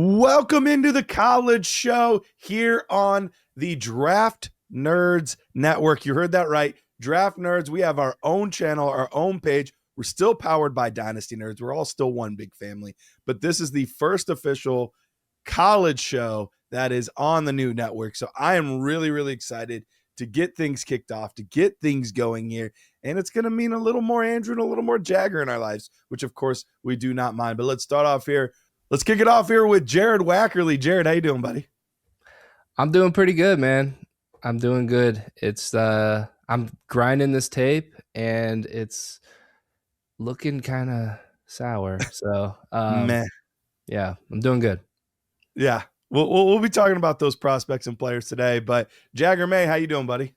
Welcome into the college show here on the Draft Nerds Network. You heard that right. Draft Nerds. We have our own channel, our own page. We're still powered by Dynasty Nerds. We're all still one big family. But this is the first official college show that is on the new network. So I am really, really excited to get things kicked off, to get things going here. And it's going to mean a little more Andrew and a little more Jagger in our lives, which of course we do not mind. But let's start off here. Let's kick it off here with Jared Wackerly. Jared, how you doing, buddy? I'm doing pretty good, man. I'm doing good. It's I'm grinding this tape and it's looking kind of sour. So yeah, I'm doing good. Yeah. We'll be talking about those prospects and players today. But Jagger May, how you doing, buddy?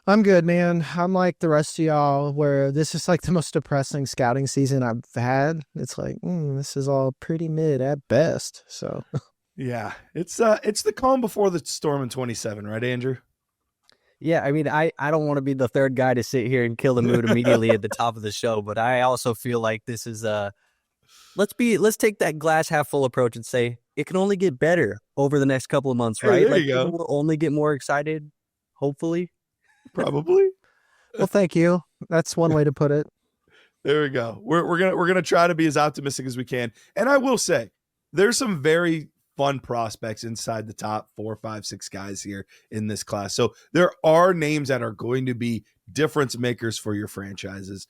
I'm good, man. I'm like the rest of y'all, where this is like the most depressing scouting season I've had. It's like, this is all pretty mid at best. So yeah, it's the calm before the storm in 27, right, Andrew? Yeah, I mean, I don't want to be the third guy to sit here and kill the mood immediately at the top of the show, but I also feel like this is let's take that glass half full approach and say it can only get better over the next couple of months, right? There you go. People will only get more excited, hopefully. Probably. Well, thank you. That's one way to put it. There we go. We're gonna try to be as optimistic as we can. And I will say, there's some very fun prospects inside the top 4, 5, 6 guys here in this class. So there are names that are going to be difference makers for your franchises,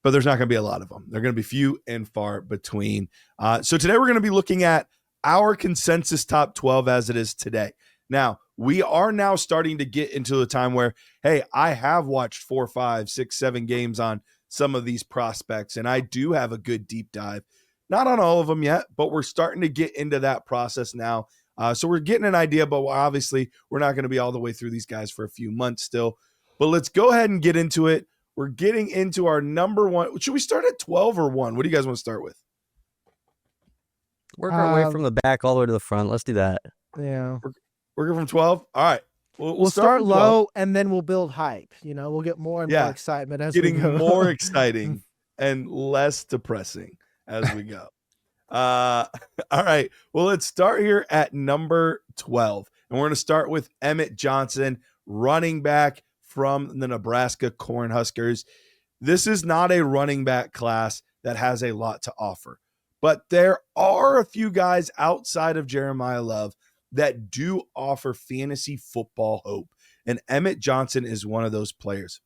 but there's not going to be a lot of them. They're going to be few and far between. So today we're going to be looking at our consensus top 12 as it is today. Now, we are now starting to get into the time where, hey, I have watched 4, 5, 6, 7 games on some of these prospects, and I do have a good deep dive. Not on all of them yet, but we're starting to get into that process now. So we're getting an idea, but obviously we're not going to be all the way through these guys for a few months still. But let's go ahead and get into it. We're getting into our number one. Should we start at 12 or 1? What do you guys want to start with? Work our way from the back all the way to the front. Let's do that. Yeah. Working from 12? All right. We'll start low and then we'll build hype. You know, we'll get more and more excitement as we go. Getting more exciting and less depressing as we go. All right. Well, let's start here at number 12. And we're going to start with Emmett Johnson, running back from the Nebraska Cornhuskers. This is not a running back class that has a lot to offer, but there are a few guys outside of Jeremiyah Love that do offer fantasy football hope. And Emmett Johnson is one of those players.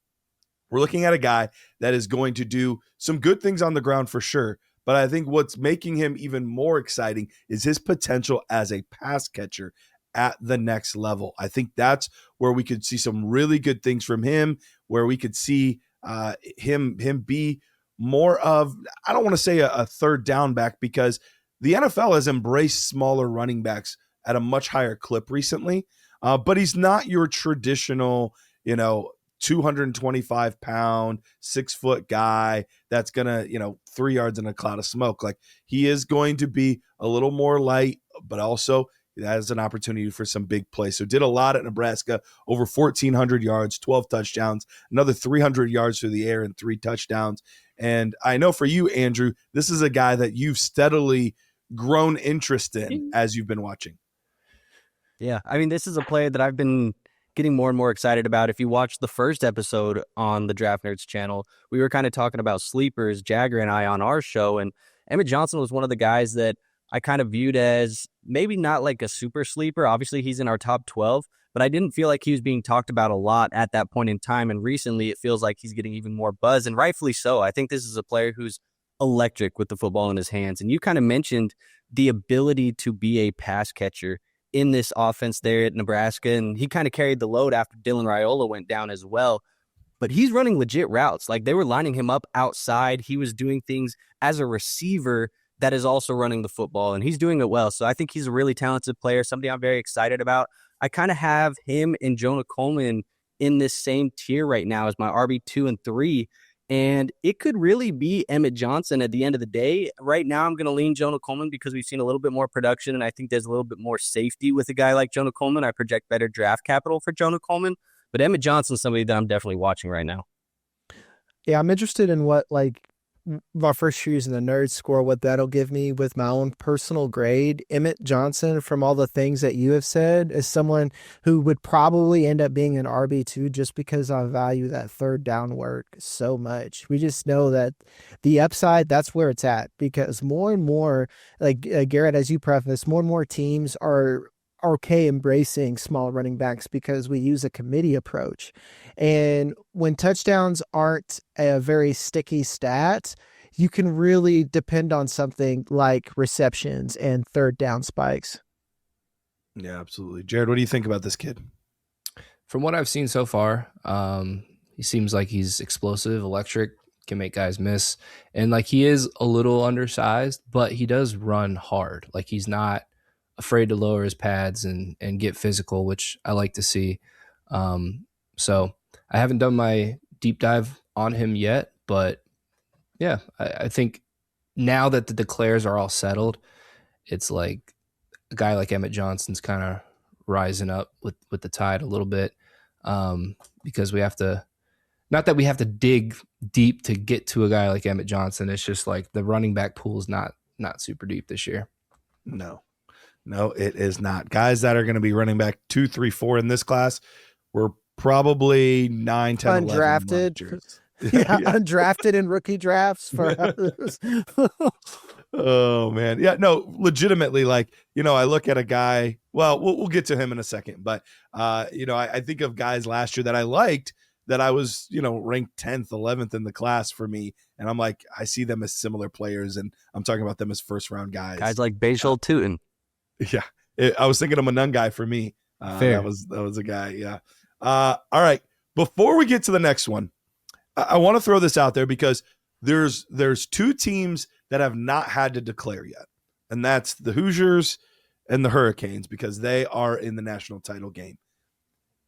We're looking at a guy that is going to do some good things on the ground for sure. But I think what's making him even more exciting is his potential as a pass catcher at the next level. I think that's where we could see some really good things from him, where we could see him be more of, I don't want to say a third down back, because the NFL has embraced smaller running backs at a much higher clip recently. But he's not your traditional, 225-pound, 6-foot guy that's going to, 3 yards in a cloud of smoke. Like, he is going to be a little more light, but also it has an opportunity for some big plays. So did a lot at Nebraska, over 1,400 yards, 12 touchdowns, another 300 yards through the air and 3 touchdowns. And I know for you, Andrew, this is a guy that you've steadily grown interest in as you've been watching. Yeah, I mean, this is a player that I've been getting more and more excited about. If you watched the first episode on the Draft Nerds channel, we were kind of talking about sleepers, Jagger and I, on our show, and Emmett Johnson was one of the guys that I kind of viewed as maybe not like a super sleeper. Obviously, he's in our top 12, but I didn't feel like he was being talked about a lot at that point in time, and recently it feels like he's getting even more buzz, and rightfully so. I think this is a player who's electric with the football in his hands, and you kind of mentioned the ability to be a pass catcher in this offense there at Nebraska, and he kind of carried the load after Dylan Raiola went down as well. But he's running legit routes. Like, they were lining him up outside. He was doing things as a receiver that is also running the football, and he's doing it well. So I think he's a really talented player, something I'm very excited about. I kind of have him and Jonah Coleman in this same tier right now as my RB2 and 3. And it could really be Emmett Johnson at the end of the day. Right now, I'm going to lean Jonah Coleman because we've seen a little bit more production, and I think there's a little bit more safety with a guy like Jonah Coleman. I project better draft capital for Jonah Coleman. But Emmett Johnson's somebody that I'm definitely watching right now. Yeah, I'm interested in what my first year using the nerd score, what that'll give me with my own personal grade. Emmett Johnson, from all the things that you have said, is someone who would probably end up being an RB2 just because I value that third down work so much. We just know that the upside, that's where it's at, because more and more, like Garrett, as you preface, more and more teams are okay embracing small running backs because we use a committee approach. And when touchdowns aren't a very sticky stat, you can really depend on something like receptions and third down spikes. Yeah, absolutely. Jared, what do you think about this kid? From what I've seen so far, he seems like he's explosive, electric, can make guys miss. And like, he is a little undersized, but he does run hard. Like, he's not afraid to lower his pads and get physical, which I like to see. So I haven't done my deep dive on him yet, but yeah, I think now that the declares are all settled, it's like a guy like Emmett Johnson's kind of rising up with the tide a little bit, because we have to, not that we have to dig deep to get to a guy like Emmett Johnson. It's just like the running back pool is not super deep this year. No, it is not. Guys that are going to be running back 2, 3, 4 in this class were probably 9, 10, undrafted. 11. Yeah, undrafted in rookie drafts for others. Oh man. Yeah, no, legitimately, like, I look at a guy, well, we'll get to him in a second, but I think of guys last year that I liked, that I was, ranked 10th, 11th in the class for me. And I'm like, I see them as similar players, and I'm talking about them as first round guys. Guys like Bashal Tootin. Yeah. I was thinking of a nun guy for me. Fair. That was a guy. Yeah. All right. Before we get to the next one, I want to throw this out there because there's 2 teams that have not had to declare yet. And that's the Hoosiers and the Hurricanes, because they are in the national title game.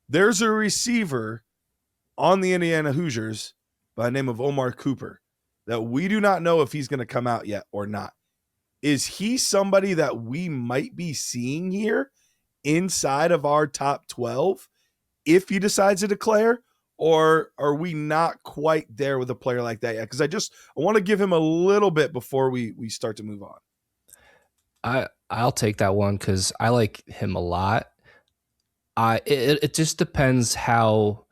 There's a receiver on the Indiana Hoosiers by the name of Omar Cooper that we do not know if he's going to come out yet or not. Is he somebody that we might be seeing here inside of our top 12 if he decides to declare, or are we not quite there with a player like that yet? Because I want to give him a little bit before we start to move on. I'll take that one because I like him a lot. It just depends how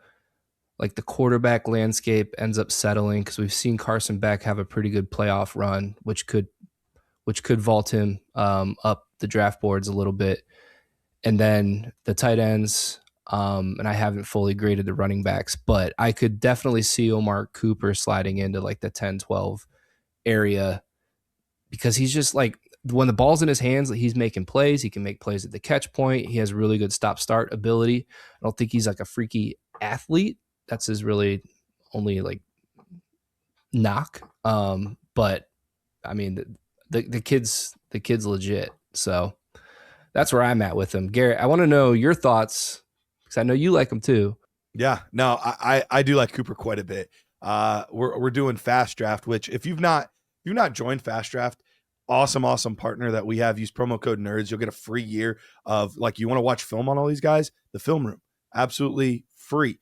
like the quarterback landscape ends up settling, because we've seen Carson Beck have a pretty good playoff run, which could vault him up the draft boards a little bit. And then the tight ends, and I haven't fully graded the running backs, but I could definitely see Omar Cooper sliding into like the 10-12 area, because he's just like, when the ball's in his hands, he's making plays. He can make plays at the catch point. He has really good stop-start ability. I don't think he's like a freaky athlete. That's his really only like knock. But I mean, the kid's legit. So that's where I'm at with him. Garrett, I want to know your thoughts, because I know you like him too. Yeah, no, I do like Cooper quite a bit. We're doing Fast Draft, which if you've not joined Fast Draft, awesome partner that we have. Use promo code NERDS. You'll get a free year of, like, you want to watch film on all these guys, the film room, absolutely free.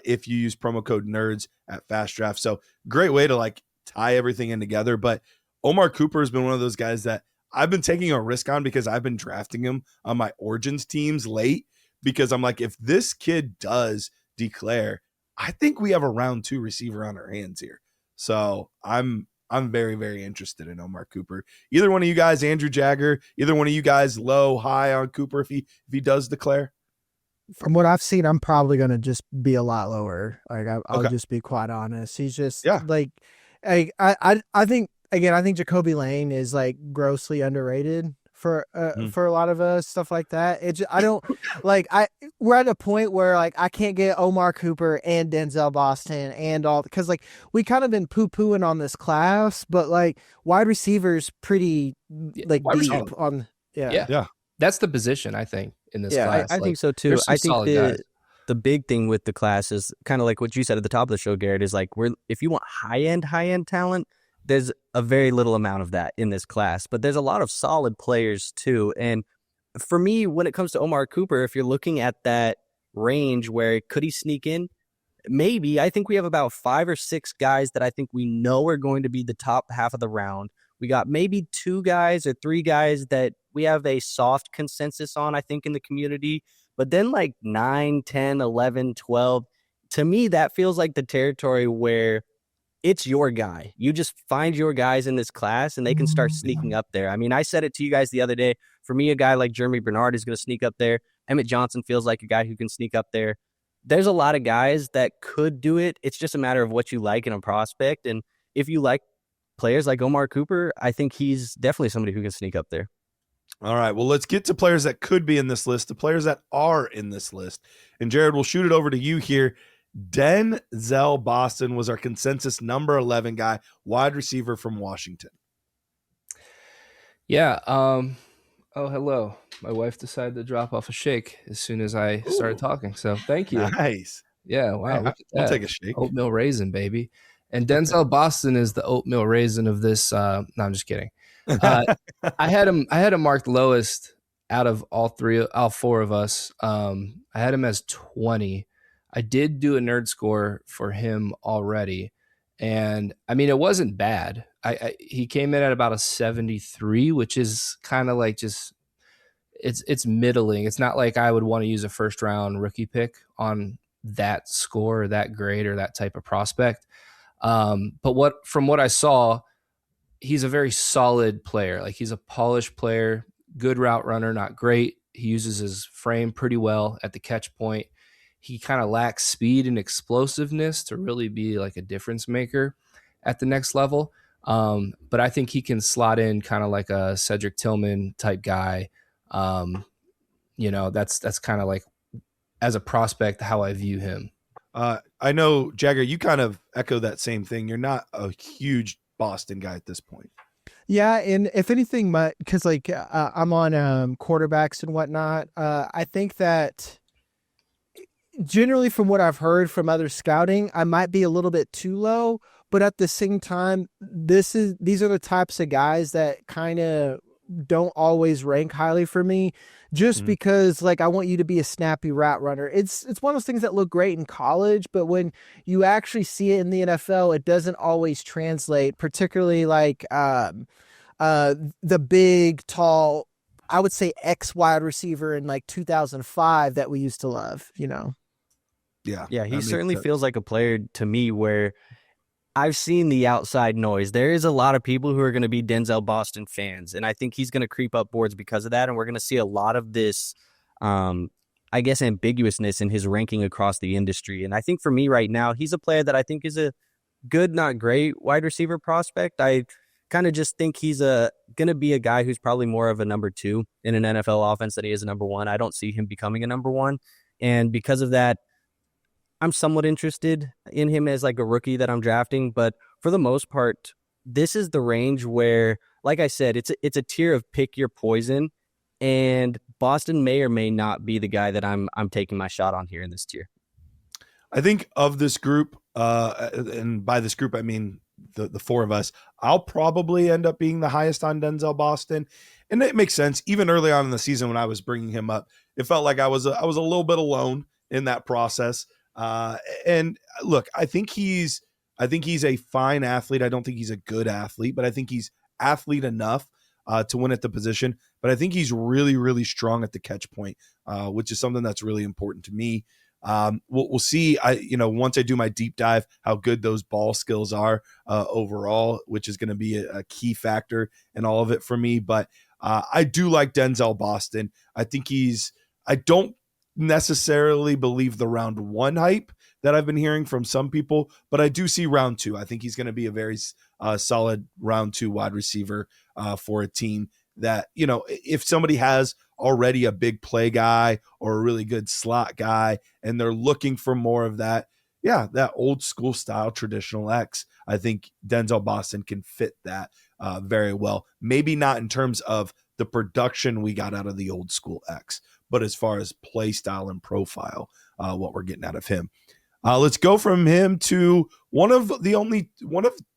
If you use promo code NERDS at Fast Draft. So great way to like tie everything in together. But Omar Cooper has been one of those guys that I've been taking a risk on, because I've been drafting him on my Origins teams late, because I'm like, if this kid does declare, I think we have a round 2 receiver on our hands here. So I'm very, very interested in Omar Cooper. Either one of you guys, Andrew, Jagger, either one of you guys, low, high on Cooper if he does declare? From what I've seen, I'm probably going to just be a lot lower. Like, I'll Okay. just be quite honest. He's just Yeah. like, I think, again, I think Jacoby Lane is like grossly underrated for a lot of us, stuff like that. I don't like, we're at a point where like, I can't get Omar Cooper and Denzel Boston and all, because like we kind of been poo-pooing on this class, but like wide receivers pretty like wide deep receiver. on. Yeah. That's the position, I think, in this Yeah, class. I think so too. there's some I think solid guys. the big thing with the class is kind of like what you said at the top of the show, Garrett, is like, if you want high end talent, there's a very little amount of that in this class, but there's a lot of solid players too. And for me, when it comes to Omar Cooper, if you're looking at that range where could he sneak in, maybe. I think we have about 5 or 6 guys that I think we know are going to be the top half of the round. We got maybe 2 guys or 3 guys that we have a soft consensus on, I think, in the community. But then like 9, 10, 11, 12, to me, that feels like the territory where it's your guy. You just find your guys in this class and they can start sneaking up there. I mean, I said it to you guys the other day. For me, a guy like Germie Bernard is going to sneak up there. Emmett Johnson feels like a guy who can sneak up there. There's a lot of guys that could do it. It's just a matter of what you like in a prospect. And if you like players like Omar Cooper, I think he's definitely somebody who can sneak up there. All right, well, let's get to players that could be in this list, the players that are in this list. And Jared, we'll shoot it over to you here. Denzel Boston was our consensus number 11 guy, wide receiver from Washington. Yeah. Oh, hello. My wife decided to drop off a shake as soon as I started talking. So thank you. Nice. Yeah. Wow. Look at that. I'll take a shake. Oatmeal raisin, baby. And Denzel Boston is the oatmeal raisin of this. No, I'm just kidding. I had him marked lowest out of all 4 of us. I had him as 20. I did do a nerd score for him already. And I mean, it wasn't bad. He came in at about a 73, which is kind of like just, it's middling. It's not like I would want to use a first round rookie pick on that score or that grade or that type of prospect. But from what I saw, he's a very solid player. Like, he's a polished player, good route runner, not great. He uses his frame pretty well at the catch point. He kind of lacks speed and explosiveness to really be like a difference maker at the next level. But I think he can slot in kind of like a Cedric Tillman type guy. That's kind of like, as a prospect, how I view him. I know, Jagger, you kind of echo that same thing. You're not a huge Boston guy at this point. Yeah, and if anything, because I'm on quarterbacks and whatnot, I think that generally from what I've heard from other scouting, I might be a little bit too low, but at the same time, these are the types of guys that kind of don't always rank highly for me, just because I want you to be a snappy route runner. It's one of those things that look great in college, but when you actually see it in the NFL, it doesn't always translate, particularly the big, tall, I would say X wide receiver in 2005 that we used to love, Yeah, he certainly feels like a player to me where I've seen the outside noise. There is a lot of people who are going to be Denzel Boston fans, and I think he's going to creep up boards because of that, and we're going to see a lot of this, ambiguousness in his ranking across the industry. And I think for me right now, he's a player that I think is a good, not great wide receiver prospect. I kind of just think he's going to be a guy who's probably more of a number 2 in an NFL offense than he is a number 1. I don't see him becoming a number 1, and because of that, I'm somewhat interested in him as a rookie that I'm drafting, but for the most part, this is the range where, like I said, it's a tier of pick your poison, and Boston may or may not be the guy that I'm taking my shot on here in this tier. I think of this group, and by this group I mean the 4 of us, I'll probably end up being the highest on Denzel Boston, and it makes sense. Even early on in the season when I was bringing him up, it felt like I was a little bit alone in that process. And look, I think he's a fine athlete. I don't think he's a good athlete, but I think he's athlete enough to win at the position. But I think he's really, really strong at the catch point, which is something that's really important to me. We'll see. Once I do my deep dive, how good those ball skills are overall, which is going to be a key factor in all of it for me. But I do like Denzel Boston. I think I don't necessarily believe the round 1 hype that I've been hearing from some people, but I do see round 2. I think he's going to be a very solid round 2 wide receiver for a team that, if somebody has already a big play guy or a really good slot guy and they're looking for more of that, that old school style traditional X, I think Denzel Boston can fit that very well. Maybe not in terms of the production we got out of the old school X, but as far as play style and profile, what we're getting out of him. Let's go from him to one of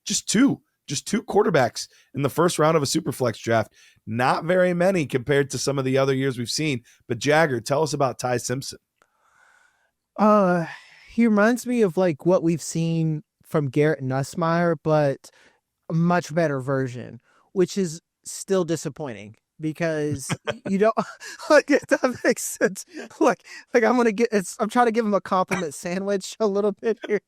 just two quarterbacks in the first round of a Superflex draft. Not very many compared to some of the other years we've seen. But Jagger, tell us about Ty Simpson. He reminds me of like what we've seen from Garrett Nussmeier, but a much better version, which is still disappointing because you don't like if that makes sense. Like I'm trying to give him a compliment sandwich a little bit here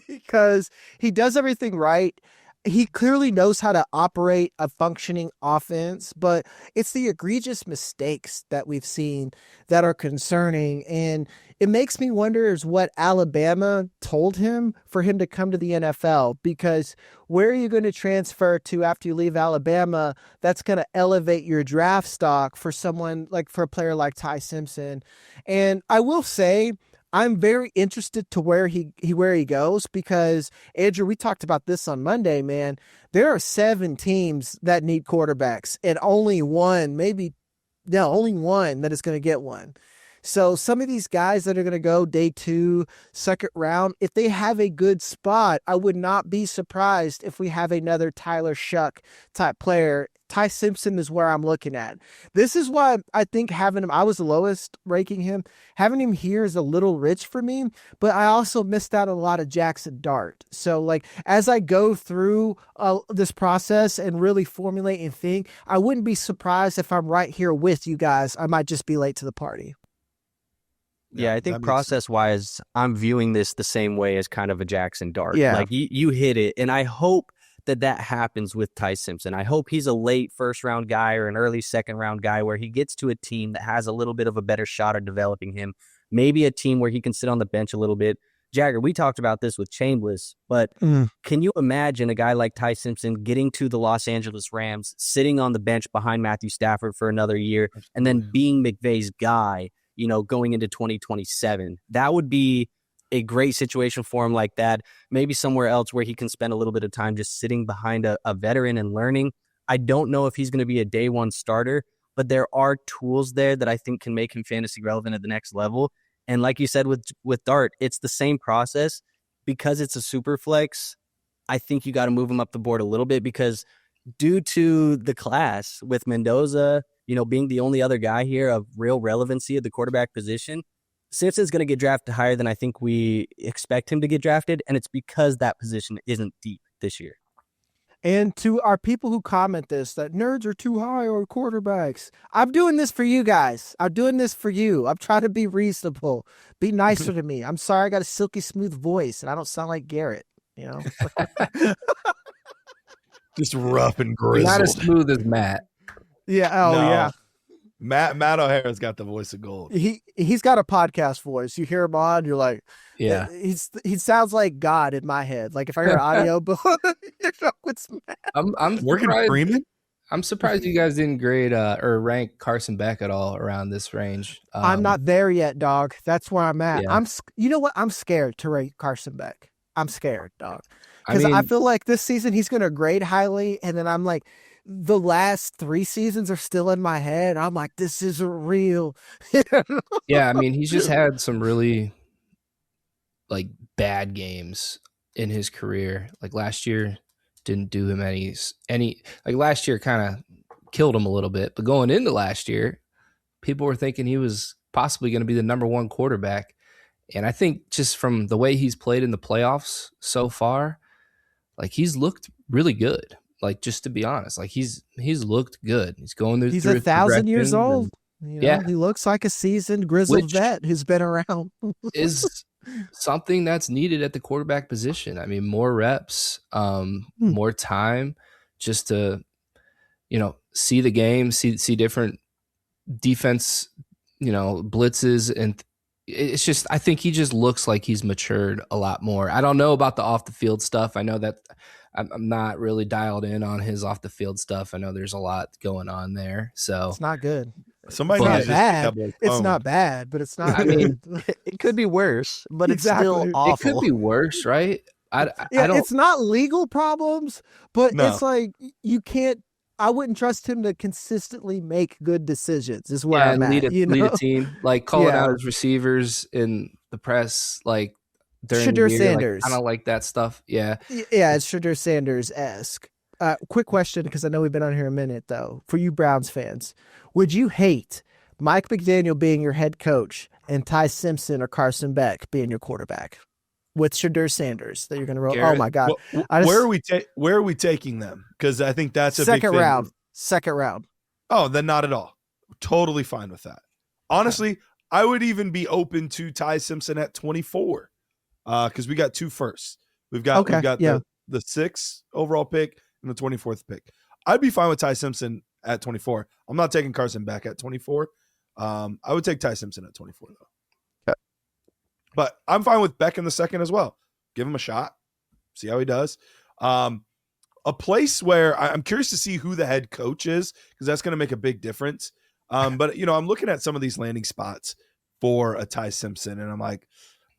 because he does everything right. He clearly knows how to operate a functioning offense, but it's the egregious mistakes that we've seen that are concerning. And it makes me wonder is what Alabama told him for him to come to the NFL, because where are you going to transfer to after you leave Alabama that's going to elevate your draft stock for someone like for a player like Ty Simpson? And I will say, I'm very interested to where he goes because, Andrew, we talked about this on Monday, man. There are 7 teams that need quarterbacks and only one that is going to get one. So some of these guys that are going to go day 2, second round, if they have a good spot, I would not be surprised if we have another Tyler Shuck type player. Ty Simpson is where I'm looking at. This is why I think having him, I was the lowest ranking him. Having him here is a little rich for me, but I also missed out on a lot of Jackson Dart. So like, as I go through this process and really formulate and think, I wouldn't be surprised if I'm right here with you guys. I might just be late to the party. Yeah, I think process-wise, I'm viewing this the same way as kind of a Jackson Dart. Yeah. Like, you hit it, and I hope that happens with Ty Simpson. I hope he's a late first-round guy or an early second-round guy where he gets to a team that has a little bit of a better shot at developing him, maybe a team where he can sit on the bench a little bit. Jagger, we talked about this with Chambliss, but can you imagine a guy like Ty Simpson getting to the Los Angeles Rams, sitting on the bench behind Matthew Stafford for another year, and then being McVay's guy, you know, going into 2027? That would be a great situation for him like that. Maybe somewhere else where he can spend a little bit of time just sitting behind a veteran and learning. I don't know if he's going to be a day one starter, but there are tools there that I think can make him fantasy relevant at the next level. And like you said with Dart, it's the same process. Because it's a super flex, I think you got to move him up the board a little bit because due to the class with Mendoza, you know, being the only other guy here of real relevancy at the quarterback position, Simpson's going to get drafted higher than I think we expect him to get drafted, and it's because that position isn't deep this year. And to our people who comment this, that nerds are too high on quarterbacks, I'm doing this for you guys. I'm doing this for you. I'm trying to be reasonable. Be nicer to me. I'm sorry I got a silky smooth voice, and I don't sound like Garrett, you know? Just rough and grizzled. Not as smooth as Matt. Yeah. Oh, No. yeah. Matt O'Hara's got the voice of gold. He's got a podcast voice. You hear him on, you're like, Yeah. He sounds like God in my head. Like if I hear an audio book, you know, it's Matt. I'm Morgan surprised, Freeman? I'm surprised you guys didn't grade or rank Carson Beck at all around this range. I'm not there yet, dog. That's where I'm at. Yeah. You know what? I'm scared to rate Carson Beck. I'm scared, dog. I Because mean, I feel like this season he's going to grade highly, and then I'm like, the last 3 seasons are still in my head. I'm like, this isn't real. yeah, I mean, he's just had some really like bad games in his career. Like last year didn't do him any like last year kind of killed him a little bit. But going into last year, people were thinking he was possibly going to be the number 1 quarterback. And I think just from the way he's played in the playoffs so far, like he's looked really good. Like, just to be honest, like he's looked good. He's going through. He's 1,000 years old. You know, yeah, he looks like a seasoned grizzled vet who's been around. Is something that's needed at the quarterback position. I mean, more reps, more time, just to, you know, see the game, see different defense, you know, blitzes, and it's just, I think he just looks like he's matured a lot more. I don't know about the off the field stuff. I know that I'm not really dialed in on his off the field stuff. I know there's a lot going on there, so it's not good. Somebody It's not bad. It's not bad, but it's not. I mean, it could be worse, but it's Exactly. still awful. it could be worse, right? I don't. It's not legal problems, but No. it's like you can't. I wouldn't trust him to consistently make good decisions. Is where Yeah, I'm and at. lead a team, like calling Yeah. out his receivers in the press, like during Shadur the year, Sanders. kind of like that stuff. Yeah, Yeah, it's Shadur Sanders-esque. Quick question, because I know we've been on here a minute, though. For you Browns fans, would you hate Mike McDaniel being your head coach and Ty Simpson or Carson Beck being your quarterback with Shadur Sanders that you're going to roll. Garrett, oh my God. Where are we taking them? Because I think that's a second big thing. round. Second round. Oh, then not at all. Totally fine with that. Honestly, I would even be open to Ty Simpson at 24 because we got 2 firsts. We've got the 6th overall pick and the 24th pick. I'd be fine with Ty Simpson at 24. I'm not taking Carson Beck at 24. I would take Ty Simpson at 24 though. Okay. But I'm fine with Beck in the second as well. Give him a shot. See how he does. A place where I'm curious to see who the head coach is because that's going to make a big difference. But, I'm looking at some of these landing spots for a Ty Simpson, and I'm like,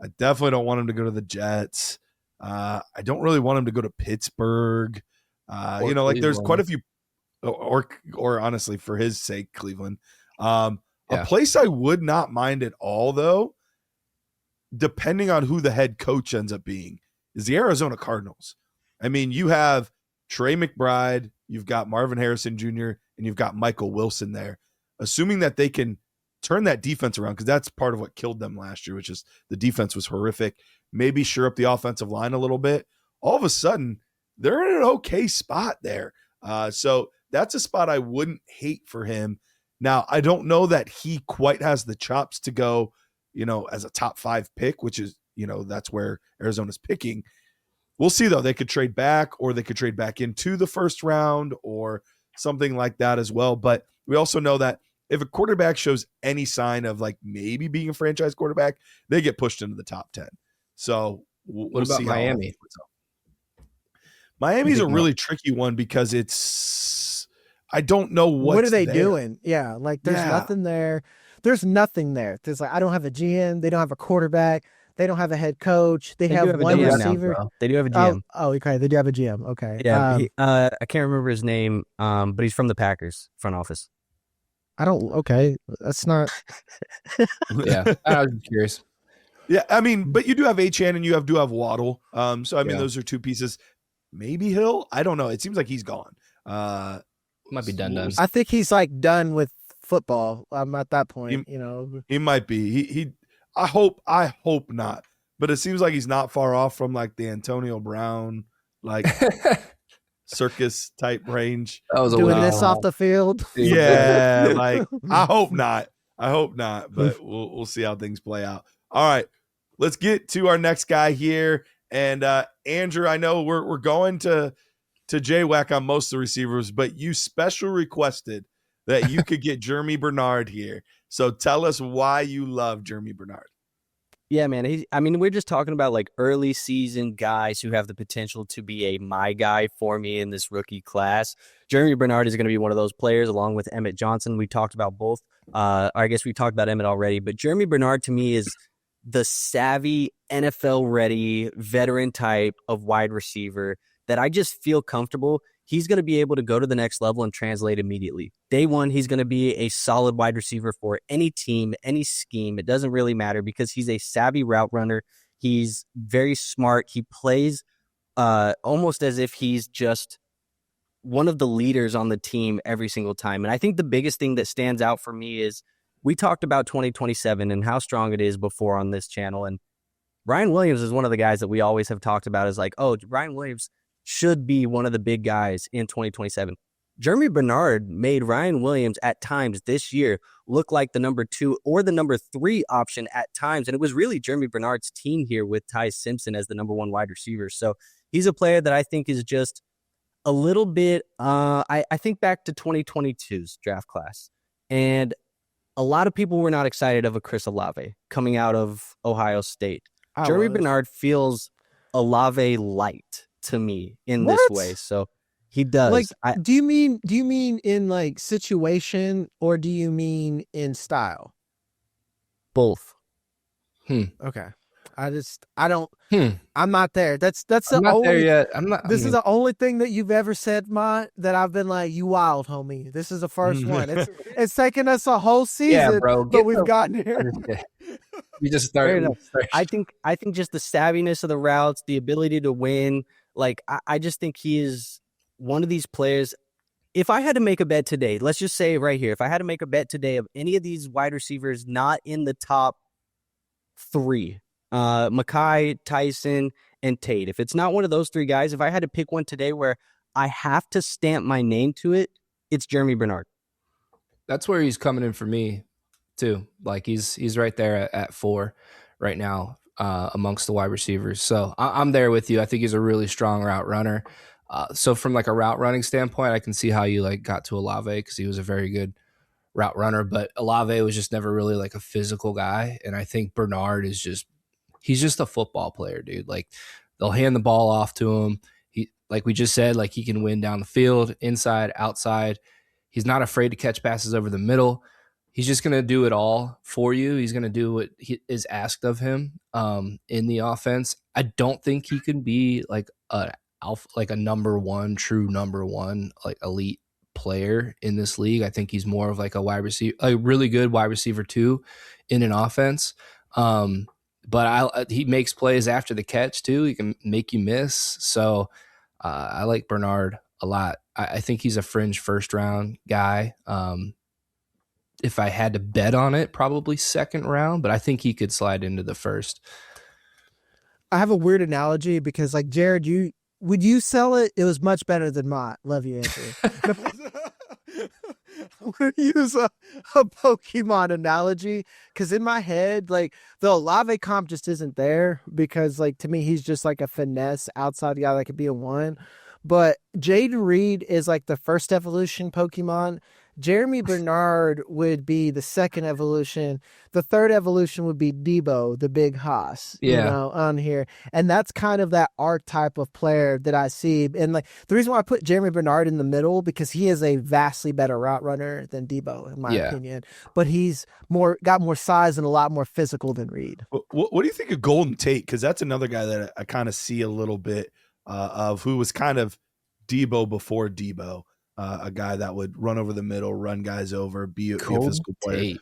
I definitely don't want him to go to the Jets. I don't really want him to go to Pittsburgh. There's quite a few, or honestly, for his sake, Cleveland. A place I would not mind at all, though, depending on who the head coach ends up being, is the Arizona Cardinals. I mean, you have Trey McBride, you've got Marvin Harrison Jr., and you've got Michael Wilson there. Assuming that they can turn that defense around, because that's part of what killed them last year, which is the defense was horrific. Maybe shore up the offensive line a little bit. All of a sudden, they're in an okay spot there. So that's a spot I wouldn't hate for him. Now, I don't know that he quite has the chops to go, as a top 5 pick, which is, that's where Arizona's picking. We'll see, though. They could trade back, or they could trade back into the first round or something like that as well. But we also know that if a quarterback shows any sign of like maybe being a franchise quarterback, they get pushed into the top 10. So what about see Miami? Miami's a really tricky one because I don't know what are they doing? Yeah, like there's nothing there. There's nothing there. There's I don't have a GM. They don't have a quarterback. They don't have a head coach. They have one receiver. Now, they do have a GM. Oh, okay. They do have a GM. Okay. Yeah. I can't remember his name, but he's from the Packers front office. Okay. That's not. Yeah. I was curious. Yeah. I mean, but you do have Achane and you do have Waddle. So, I mean, those are 2 pieces. Maybe Hill. I don't know. It seems like he's gone. Might be done. I think he's done with football. I'm at that point, He might be. I hope not. But it seems like he's not far off from the Antonio Brown, circus type range. That was doing this off the field. Yeah, I hope not. But we'll see how things play out. All right, let's get to our next guy here. And Andrew, I know we're going to J-Wack on most of the receivers, but you special requested that you could get Germie Bernard here. So tell us why you love Germie Bernard. Yeah, man. We're just talking about early season guys who have the potential to be my guy for me in this rookie class. Germie Bernard is going to be one of those players along with Emmett Johnson. We talked about both. I guess we talked about Emmett already, but Germie Bernard to me is the savvy, NFL ready, veteran type of wide receiver that I just feel comfortable. He's going to be able to go to the next level and translate immediately. Day one, he's going to be a solid wide receiver for any team, any scheme. It doesn't really matter because he's a savvy route runner. He's very smart. He plays almost as if he's just one of the leaders on the team every single time. And I think the biggest thing that stands out for me is we talked about 2027 and how strong it is before on this channel. And Ryan Williams is one of the guys that we always have talked about as Ryan Williams should be one of the big guys in 2027. Germie Bernard made Ryan Williams at times this year look like the number 2 or the number 3 option at times. And it was really Germie Bernard's team here with Ty Simpson as the number 1 wide receiver. So he's a player that I think is just a little bit, I think back to 2022's draft class. And a lot of people were not excited of a Chris Olave coming out of Ohio State. Germie Bernard feels Olave light to me in this way. So he does. Do you mean in situation or do you mean in style? Both. Okay. I'm not there. That's the I'm not only there yet. This is the only thing that you've ever said, Ma, that I've been you wild, homie. This is the first one. It's taken us a whole season, bro, but we've gotten here. We just started. I think just the savviness of the routes, the ability to win. I just think he is one of these players. if I had to make a bet today, let's just say right here, if I had to make a bet today of any of these wide receivers not in the top 3, Makai, Tyson, and Tate, if it's not one of those 3 guys, if I had to pick one today where I have to stamp my name to it, it's Germie Bernard. That's where he's coming in for me too. Like he's right there at 4 right now amongst the wide receivers. So I'm there with you. I think he's a really strong route runner. So from like a route running standpoint, I can see how you like got to Olave because he was a very good route runner, but Olave was just never really like a physical guy. And I think Bernard is he's just a football player, dude. Like they'll hand the ball off to him. He, like we just said, like he can win down the field, inside, outside. He's not afraid to catch passes over the middle. He's just going to do it all for you. He's going to do what is asked of him in the offense. I don't think he can be like a number 1, true number 1, like elite player in this league. I think he's more of like a wide receiver, a really good wide receiver 2 in an offense. But he makes plays after the catch too. He can make you miss. So I like Bernard a lot. I think he's a fringe first round guy. If I had to bet on it, probably second round, but I think he could slide into the first. I have a weird analogy because, like, Jared, would you sell it? It was much better than Mott. Love you, Andrew. I'm going to use a Pokemon analogy because in my head, like, the Olave comp just isn't there because, like, to me, he's just like a finesse outside guy that could be a 1. But Jaden Reed is like the first evolution Pokemon. Germie Bernard would be the second evolution. The third evolution would be Debo, the big hoss, on here. And that's kind of that archetype of player that I see. And like the reason why I put Germie Bernard in the middle, because he is a vastly better route runner than Debo, in my opinion. But he's got more size and a lot more physical than Reed. What do you think of Golden Tate? Because that's another guy that I kind of see a little bit of, who was kind of Debo before Debo. A guy that would run over the middle, run guys over, be a physical player.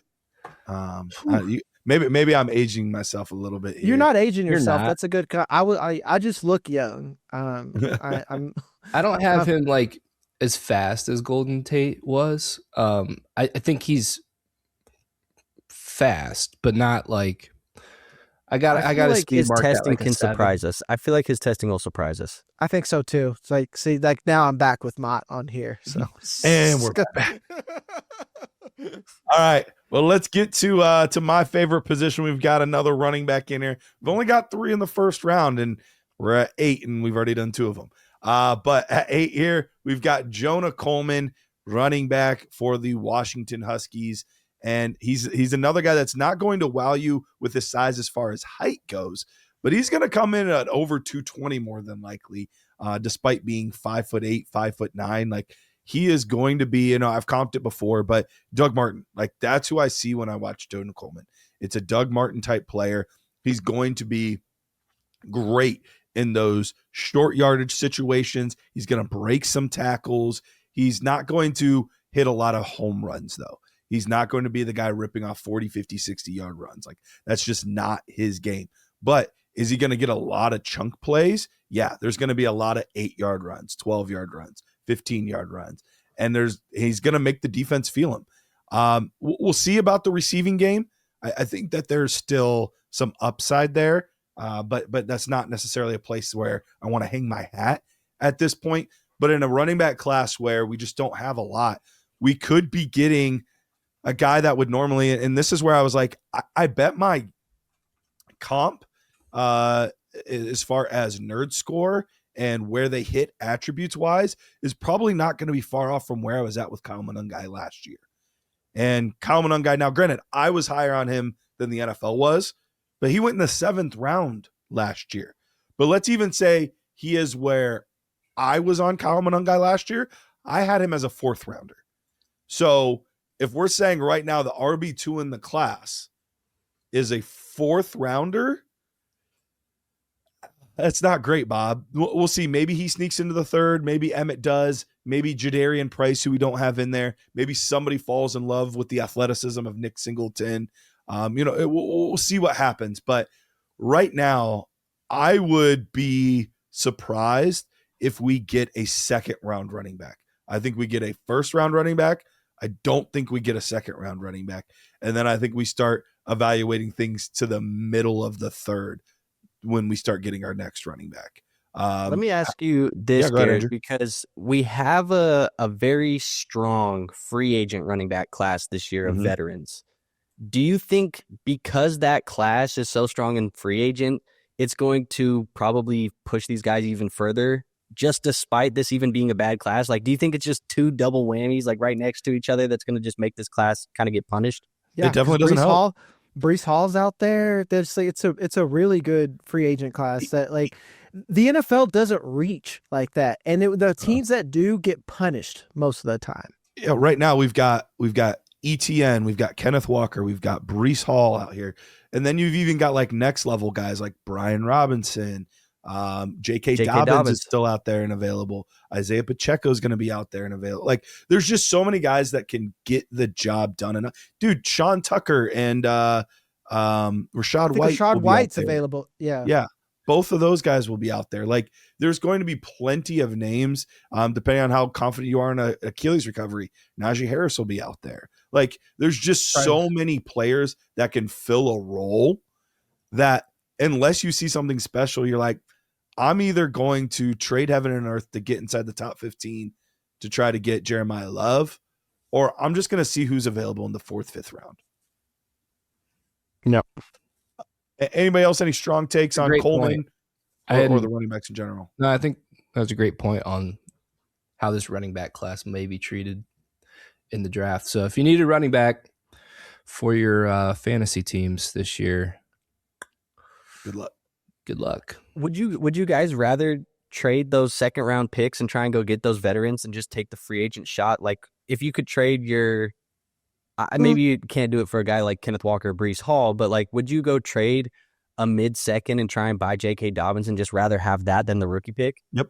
Maybe I'm aging myself a little bit here. You're not aging yourself. That's a good. I just look young. I don't have him like as fast as Golden Tate was. I think he's fast, but not like. I got to like his testing can surprise us. I feel like his testing will surprise us. I think so too. It's like, see, like now I'm back with Mott on here. So and we're back. All right. Well, let's get to my favorite position. We've got another running back in here. We've only got 3 in the first round, and we're at 8, and we've already done 2 of them. But at 8 here, we've got Jonah Coleman, running back for the Washington Huskies. And he's another guy that's not going to wow you with his size as far as height goes, but he's going to come in at over 220 more than likely, despite being 5'8", 5'9". Like he is going to be, I've comped it before, but Doug Martin, like that's who I see when I watch Jonah Coleman. It's a Doug Martin type player. He's going to be great in those short yardage situations. He's going to break some tackles. He's not going to hit a lot of home runs though. He's not going to be the guy ripping off 40, 50, 60-yard runs. Like, that's just not his game. But is he going to get a lot of chunk plays? Yeah, there's going to be a lot of 8-yard runs, 12-yard runs, 15-yard runs. And he's going to make the defense feel him. We'll see about the receiving game. I think that there's still some upside there, but that's not necessarily a place where I want to hang my hat at this point. But in a running back class where we just don't have a lot, we could be getting a guy that would normally, and this is where I was like, I bet my comp as far as nerd score and where they hit attributes wise is probably not going to be far off from where I was at with Kyle Monangai last year. And Kyle Monangai, now granted, I was higher on him than the NFL was, but he went in the 7th round last year. But let's even say he is where I was on Kyle Monangai last year. I had him as a 4th rounder. So if we're saying right now the RB2 in the class is a 4th rounder, that's not great, Bob. We'll see. Maybe he sneaks into the 3rd. Maybe Emmett does. Maybe Jadarian Price, who we don't have in there. Maybe somebody falls in love with the athleticism of Nick Singleton. We'll see what happens. But right now, I would be surprised if we get a 2nd round running back. I think we get a first round running back. I don't think we get a second round running back. And then I think we start evaluating things to the middle of the third when we start getting our next running back. Let me ask you this, Garrett, because we have a very strong free agent running back class this year of veterans. Do you think because that class is so strong in free agent, it's going to probably push these guys even further, just despite this even being a bad class? Like, do you think it's just two double whammies, like right next to each other, that's going to just make this class kind of get punished? Yeah, it definitely doesn't help. Breece Hall's out there. It's a really good free agent class that like the NFL doesn't reach like that, and the teams that do get punished most of the time. Yeah, right now we've got ETN, we've got Kenneth Walker, we've got Breece Hall out here, and then you've even got like next level guys like Brian Robinson, J.K. Dobbins is still out there and available. Isaiah Pacheco is going to be out there and available. Like, there's just so many guys that can get the job done. And dude, Sean Tucker and Rashad White. Rashad White's available. Yeah. Both of those guys will be out there. Like, there's going to be plenty of names, depending on how confident you are in a Achilles recovery. Najee Harris will be out there. Like, there's just so many players that can fill a role that unless you see something special, you're like, I'm either going to trade heaven and earth to get inside the top 15 to try to get Jeremiyah Love, or I'm just going to see who's available in the 4th, 5th round. No. Anybody else, any strong takes on Coleman or the running backs in general? No, I think that's a great point on how this running back class may be treated in the draft. So if you need a running back for your fantasy teams this year, good luck. Good luck. Would you guys rather trade those second round picks and try and go get those veterans and just take the free agent shot? Like, if you could trade your maybe you can't do it for a guy like Kenneth Walker or Breece Hall, but like, would you go trade a mid-second and try and buy J.K. Dobbins and just rather have that than the rookie pick? Yep.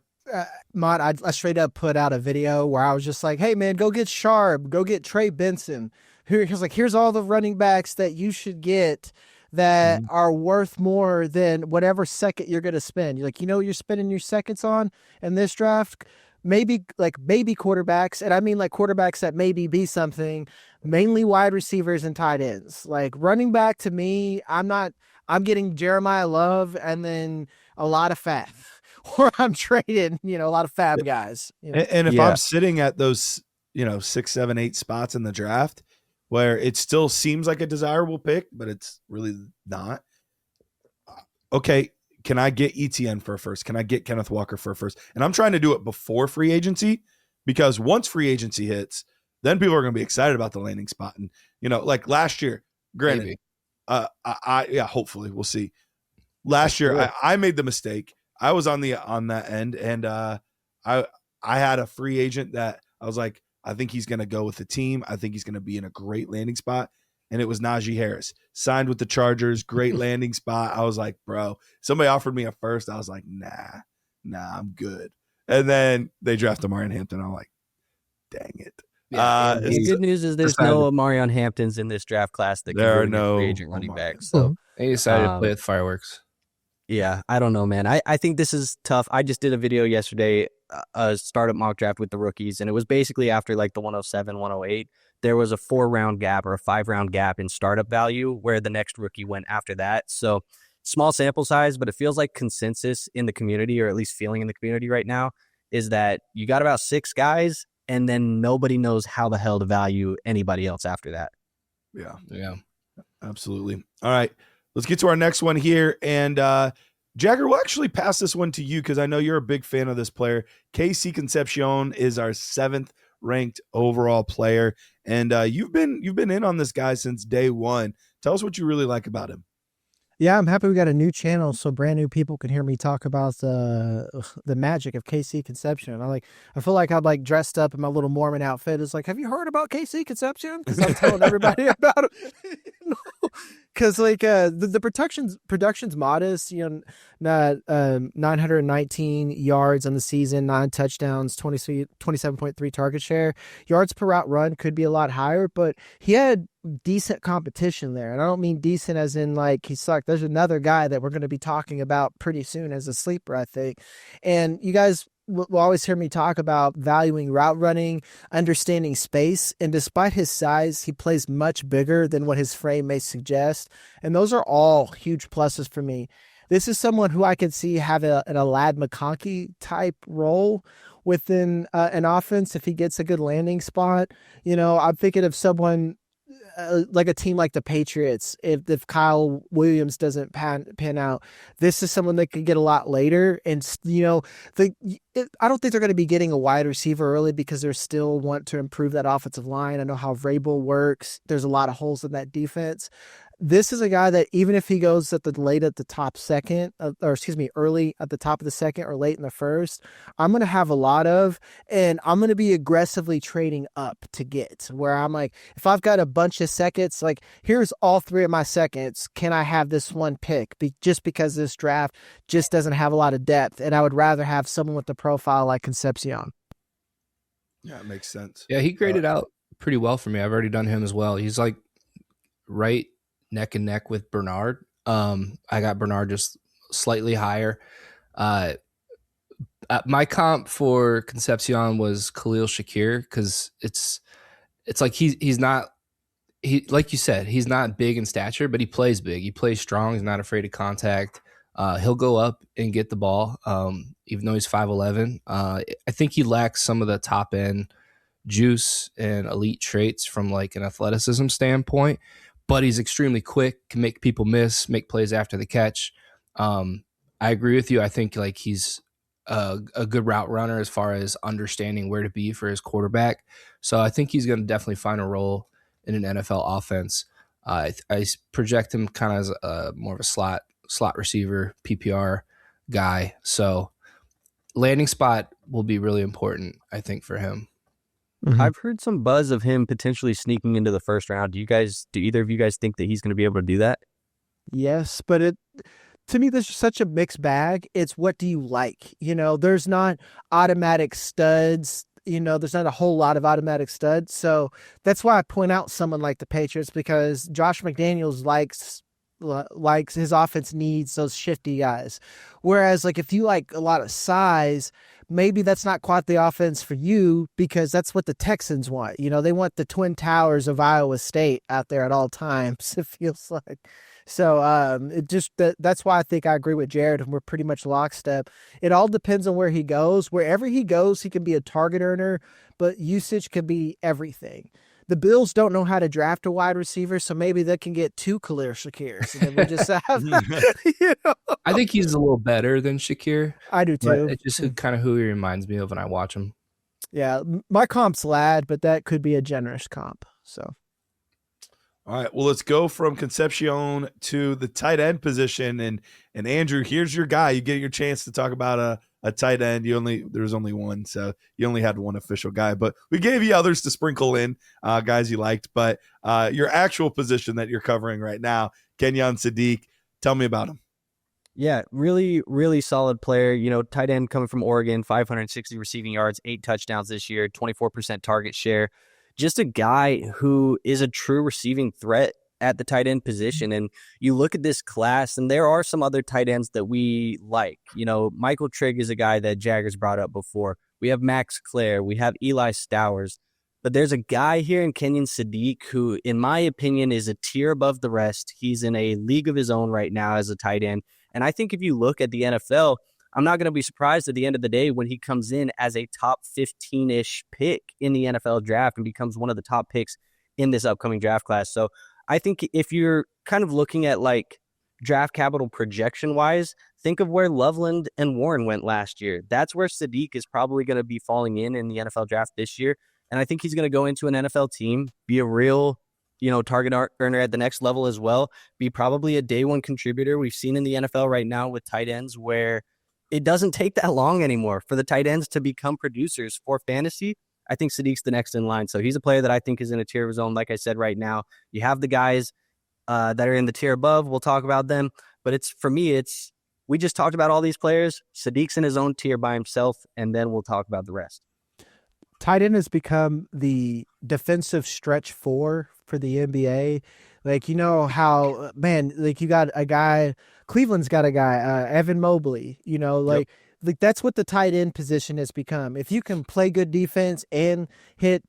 Mont, I straight up put out a video where I was just like, hey, man, go get Sharp, go get Trey Benson. Here's all the running backs that you should get that are worth more than whatever second you're going to spend. You're like, you're spending your seconds on in this draft? Maybe quarterbacks, and I mean like quarterbacks that maybe be something, mainly wide receivers and tight ends. Like running back to me, I'm getting Jeremiyah Love and then a lot of fab, or I'm trading, a lot of fab guys. And if I'm sitting at those, 6, 7, 8 spots in the draft where it still seems like a desirable pick, but it's really not. Okay. Can I get ETN for a first? Can I get Kenneth Walker for a first? And I'm trying to do it before free agency, because once free agency hits, then people are going to be excited about the landing spot. And, like last year, granted, hopefully we'll see. Last year, I made the mistake. I was on that end, and I had a free agent that I was like, I think he's going to go with the team. I think he's going to be in a great landing spot. And it was Najee Harris, signed with the Chargers, great landing spot. I was like, bro, somebody offered me a first. I was like, nah, I'm good. And then they drafted Marion Hampton. I'm like, dang it. The good news is there's no Marion Hamptons in this draft class that there are can no free agent running backs. So they decided to play with fireworks. Yeah, I don't know, man. I think this is tough. I just did a video yesterday, a startup mock draft with the rookies, and it was basically after like the 107, 108. There was a 4-round gap or a 5-round gap in startup value where the next rookie went after that. So small sample size, but it feels like consensus in the community, or at least feeling in the community right now, is that you got about 6 guys and then nobody knows how the hell to value anybody else after that. Yeah, absolutely. All right, let's get to our next one here. And Jagger, we'll actually pass this one to you because I know you're a big fan of this player. KC Concepcion is our 7th ranked overall player. And you've been in on this guy since day one. Tell us what you really like about him. Yeah, I'm happy we got a new channel so brand new people can hear me talk about the magic of KC Concepcion. I feel like I'm like dressed up in my little Mormon outfit. It's like, have you heard about KC Concepcion? Because I'm telling everybody about him. Because the production's modest. 919 yards on the season, 9 touchdowns, 27.3 target share. Yards per route run could be a lot higher, but he had decent competition there. And I don't mean decent as in like he sucked. There's another guy that we're going to be talking about pretty soon as a sleeper, I think. And you guys will always hear me talk about valuing route running, understanding space, and despite his size, he plays much bigger than what his frame may suggest, and those are all huge pluses for me. This is someone who I could see have an Alad McConkey type role within an offense if he gets a good landing spot. I'm thinking of someone like a team like the Patriots. If Kyle Williams doesn't pan out, this is someone that could get a lot later. And I don't think they're going to be getting a wide receiver early because they still want to improve that offensive line. I know how Vrabel works. There's a lot of holes in that defense. This is a guy that even if he goes early at the top of the second or late in the first, I'm going to have a lot of, and I'm going to be aggressively trading up to get where I'm like, if I've got a bunch of seconds, like here's all 3 of my seconds. Can I have this one pick? Just because this draft just doesn't have a lot of depth. And I would rather have someone with the profile like Concepcion. Yeah, it makes sense. Yeah, he graded out pretty well for me. I've already done him as well. He's like right neck and neck with Bernard. I got Bernard just slightly higher. My comp for Concepcion was Khalil Shakir because it's like he's not, like you said, he's not big in stature, but he plays big. He plays strong. He's not afraid of contact. He'll go up and get the ball, even though he's 5'11". I think he lacks some of the top end juice and elite traits from like an athleticism standpoint, but he's extremely quick, can make people miss, make plays after the catch. I agree with you. I think like he's a good route runner as far as understanding where to be for his quarterback. So I think he's going to definitely find a role in an NFL offense. I project him kind of as more of a slot receiver, PPR guy. So landing spot will be really important, I think, for him. Mm-hmm. I've heard some buzz of him potentially sneaking into the first round. Do either of you guys think that he's going to be able to do that? Yes, but to me, there's such a mixed bag. It's what do you like? There's not automatic studs. There's not a whole lot of automatic studs. So that's why I point out someone like the Patriots, because Josh McDaniels likes his offense needs those shifty guys. Whereas like if you like a lot of size, maybe that's not quite the offense for you because that's what the Texans want. They want the Twin Towers of Iowa State out there at all times, it feels like. So that's why I think I agree with Jared and we're pretty much lockstep. It all depends on where he goes. Wherever he goes, he can be a target earner, but usage can be everything. The Bills don't know how to draft a wide receiver, so maybe they can get 2 Khalil Shakirs. And then we just have, I think he's a little better than Shakir. I do too. It's just kind of who he reminds me of when I watch him. Yeah, my comp's Lad, but that could be a generous comp. So, all right, well, let's go from Concepcion to the tight end position, and Andrew, here's your guy. You get your chance to talk about a tight end. There was only one, so you only had one official guy, but we gave you others to sprinkle in, guys you liked. But your actual position that you're covering right now, Kenyon Sadiq, tell me about him. Yeah, really, really solid player. Tight end coming from Oregon, 560 receiving yards, 8 touchdowns this year, 24% target share. Just a guy who is a true receiving threat at the tight end position. And you look at this class, and there are some other tight ends that we like. Michael Trigg is a guy that Jagger's brought up before. We have Max Clare. We have Eli Stowers. But there's a guy here in Kenyon Sadiq who, in my opinion, is a tier above the rest. He's in a league of his own right now as a tight end. And I think if you look at the NFL, I'm not going to be surprised at the end of the day when he comes in as a top 15-ish pick in the NFL draft and becomes one of the top picks in this upcoming draft class. So I think if you're kind of looking at like draft capital projection wise, think of where Loveland and Warren went last year. That's where Sadiq is probably going to be falling in the NFL draft this year. And I think he's going to go into an NFL team, be a real target earner at the next level as well, be probably a day one contributor. We've seen in the NFL right now with tight ends where it doesn't take that long anymore for the tight ends to become producers for fantasy. I think Sadiq's the next in line. So he's a player that I think is in a tier of his own. Like I said, right now, you have the guys that are in the tier above. We'll talk about them. But we just talked about all these players. Sadiq's in his own tier by himself, and then we'll talk about the rest. Tight end has become the defensive stretch for the NBA. Like, how, man, like you got a guy, Cleveland's got a guy, Evan Mobley, like that's what the tight end position has become. If you can play good defense and hit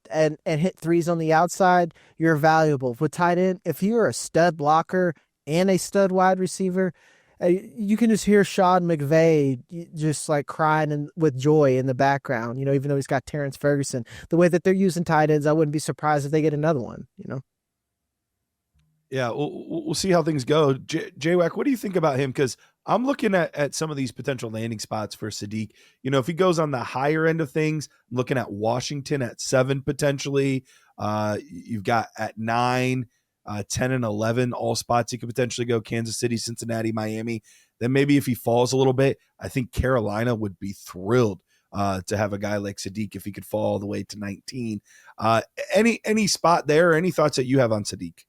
threes on the outside, you're valuable. With tight end, if you're a stud blocker and a stud wide receiver, you can just hear Sean McVay just like crying with joy in the background, even though he's got Terrence Ferguson. The way that they're using tight ends, I wouldn't be surprised if they get another one, Yeah, we'll see how things go. J-Wack, what do you think about him? Because I'm looking at some of these potential landing spots for Sadiq. If he goes on the higher end of things, I'm looking at Washington at 7 potentially. You've got at 9, 10, and 11, all spots he could potentially go: Kansas City, Cincinnati, Miami. Then maybe if he falls a little bit, I think Carolina would be thrilled to have a guy like Sadiq if he could fall all the way to 19. Any spot there? Any thoughts that you have on Sadiq?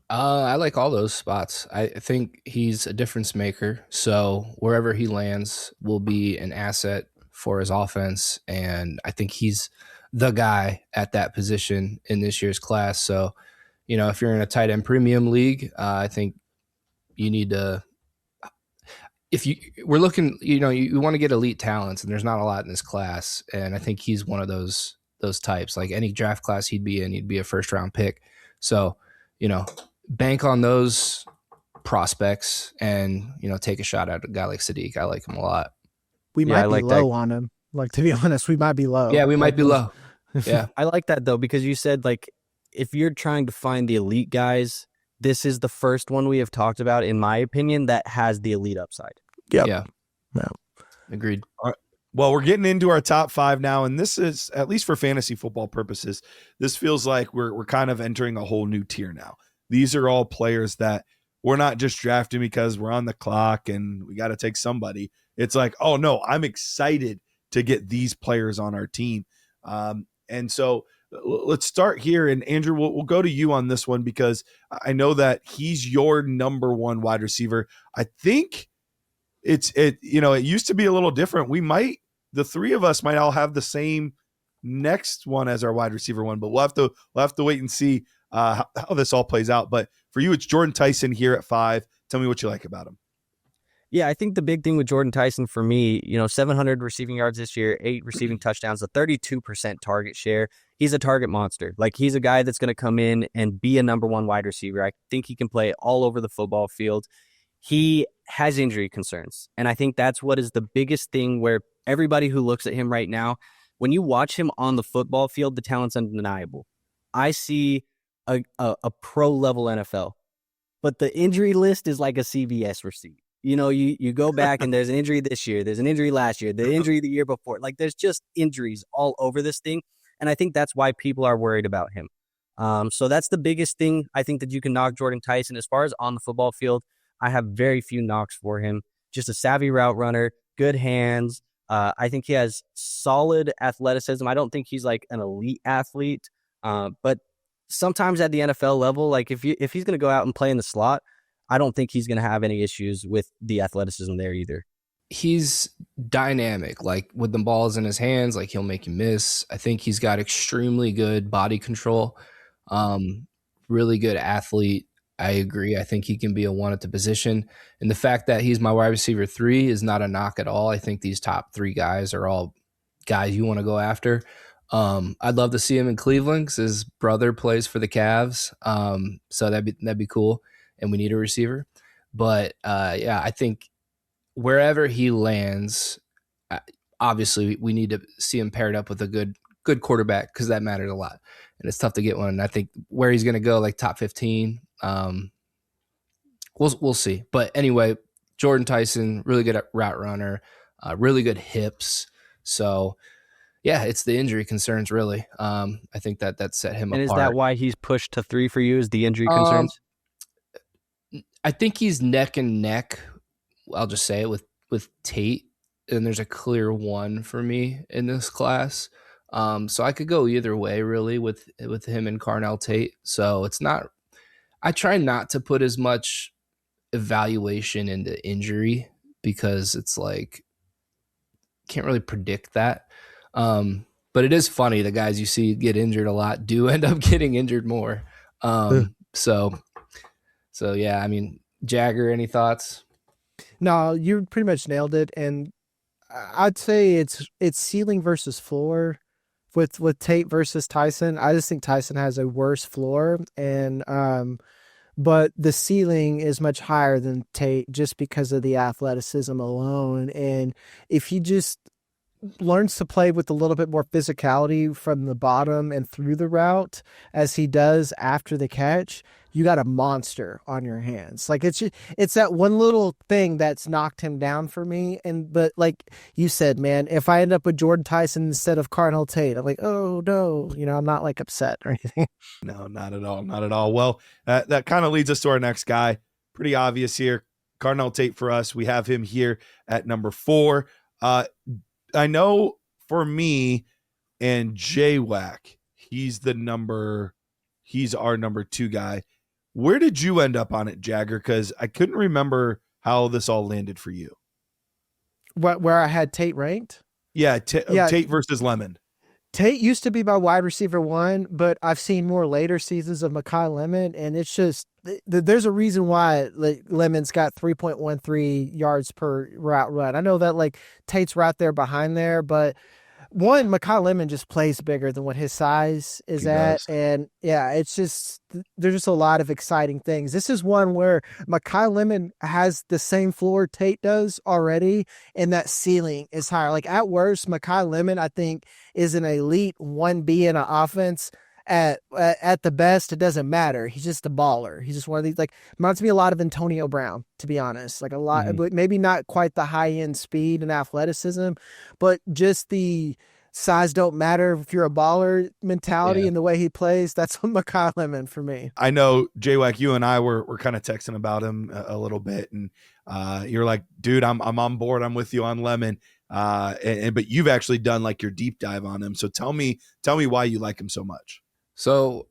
I like all those spots. I think he's a difference maker. So wherever he lands will be an asset for his offense. And I think he's the guy at that position in this year's class. So, if you're in a tight end premium league, I think you need to, we're looking, you want to get elite talents, and there's not a lot in this class. And I think he's one of those types. Like any draft class he'd be in, he'd be a first round pick. So, bank on those prospects and, take a shot at a guy like Sadiq. I like him a lot. We might be low on him. Like, to be honest, we might be low. Yeah, we might be low. Yeah. I like that though, because you said like, if you're trying to find the elite guys, this is the first one we have talked about, in my opinion, that has the elite upside. Yep. Yeah. Agreed. All right. Well, we're getting into our top 5 now, and this is, at least for fantasy football purposes, this feels like we're kind of entering a whole new tier now. These are all players that we're not just drafting because we're on the clock and we got to take somebody. It's like, oh no, I'm excited to get these players on our team. And so let's start here. And Andrew, we'll go to you on this one because I know that he's your number 1 wide receiver. I think it used to be a little different. The 3 of us might all have the same next one as our wide receiver one, but we'll have to wait and see how this all plays out. But for you, it's Jordyn Tyson here at 5. Tell me what you like about him. Yeah, I think the big thing with Jordyn Tyson for me, 700 receiving yards this year, 8 receiving touchdowns, a 32% target share. He's a target monster. Like, he's a guy that's going to come in and be a number 1 wide receiver. I think he can play all over the football field. He has injury concerns, and I think that's what is the biggest thing, where everybody who looks at him right now, when you watch him on the football field, the talent's undeniable. I see a pro level NFL, but the injury list is like a CVS receipt. You go back and there's an injury this year, there's an injury last year, the injury the year before. Like, there's just injuries all over this thing, and I think that's why people are worried about him. So that's the biggest thing I think that you can knock Jordyn Tyson. As far as on the football field, I have very few knocks for him. Just a savvy route runner, good hands. I think he has solid athleticism. I don't think he's like an elite athlete, but sometimes at the NFL level, like if he's going to go out and play in the slot, I don't think he's going to have any issues with the athleticism there either. He's dynamic, like with the balls in his hands, like he'll make you miss. I think he's got extremely good body control, really good athlete. I agree. I think he can be a 1 at the position. And the fact that he's my wide receiver 3 is not a knock at all. I think these top 3 guys are all guys you want to go after. I'd love to see him in Cleveland because his brother plays for the Cavs. So that'd be cool. And we need a receiver. But yeah, I think wherever he lands, obviously we need to see him paired up with a good quarterback, because that matters a lot. And it's tough to get one. And I think where he's going to go, like top 15, we'll see. But anyway, Jordyn Tyson, really good route runner, really good hips. So yeah, it's the injury concerns really. I think that set him apart. And is that why he's pushed to 3 for you, is the injury concerns? I think he's neck and neck. I'll just say it with Tate, and there's a clear 1 for me in this class. So I could go either way really with him and Carnell Tate. So it's not, I try not to put as much evaluation into injury, because it's like, can't really predict that. But it is funny, the guys you see get injured a lot do end up getting injured more. So yeah, I mean, Jagger, any thoughts? No, you pretty much nailed it. And I'd say it's ceiling versus floor with Tate versus Tyson. I just think Tyson has a worse floor, and but the ceiling is much higher than Tate just because of the athleticism alone. And if he just learns to play with a little bit more physicality from the bottom and through the route as he does after the catch, you got a monster on your hands. Like it's that one little thing that's knocked him down for me. And but like you said, man, if I end up with Jordyn Tyson instead of Carnell Tate, I'm like, oh no, I'm not like upset or anything. No, not at all. Not at all. Well, that kind of leads us to our next guy. Pretty obvious here. Carnell Tate for us. We have him here at number 4. I know for me and J-Wack, he's our number 2 guy. Where did you end up on it, Jagger? Because I couldn't remember how this all landed for you. Where I had Tate ranked? Yeah, Tate versus Lemon. Tate used to be my wide receiver 1, but I've seen more later seasons of Makai Lemon, and it's just there's a reason why Lemon's got 3.13 yards per route run. I know that like Tate's right there behind there, but one, Makai Lemon just plays bigger than what his size is at. And yeah, it's just, there's just a lot of exciting things. This is one where Makai Lemon has the same floor Tate does already, and that ceiling is higher. Like at worst, Makai Lemon, I think, is an elite 1B in an offense. At the best, it doesn't matter. He's just a baller. He's just one of these, like, reminds me a lot of Antonio Brown, to be honest. Like a lot, but maybe not quite the high end speed and athleticism, but just the size don't matter if you're a baller mentality and the way he plays. That's what Makai Lemon for me. I know, J-Wack, you and I were kind of texting about him a little bit, and you're like, dude, I'm on board. I'm with you on Lemon. But you've actually done like your deep dive on him. So tell me why you like him so much. So,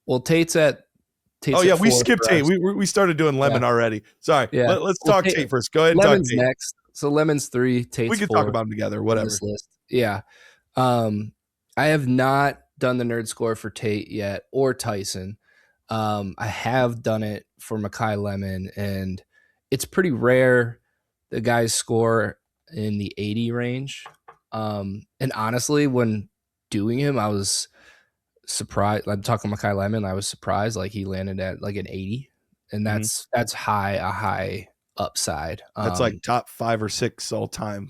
well, Tate's at we skipped Tate. We started doing Lemon already. Sorry. Yeah. Let's talk Tate first. Go ahead and Lemon's talk Tate. next. So Lemon's 3, Tate's 4. We can talk about them together, whatever. This list. Yeah. I have not done the nerd score for Tate yet or Tyson. I have done it for Makai Lemon, and it's pretty rare the guys score in the 80 range. And honestly, when doing him, I was surprised. I'm talking Makai Lemon. I was surprised like he landed at like an 80, and that's a high upside. That's like top 5 or 6 all time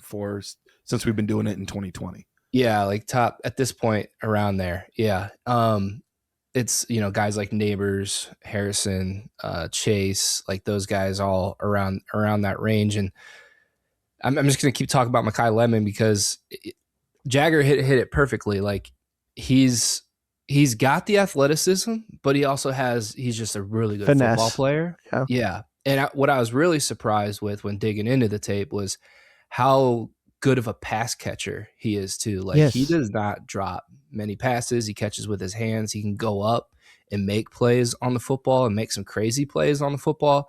since we've been doing it in 2020. Yeah, like top at this point around there. Yeah. It's, guys like Neighbors, Harrison, Chase, like those guys all around that range. And I'm just going to keep talking about Makai Lemon because Jagger hit it perfectly. Like he's got the athleticism, but he's just a really good football player. Yeah. And what I was really surprised with when digging into the tape was how good of a pass catcher he is too. Like he does not drop many passes. He catches with his hands. He can go up and make plays on the football and make some crazy plays on the football.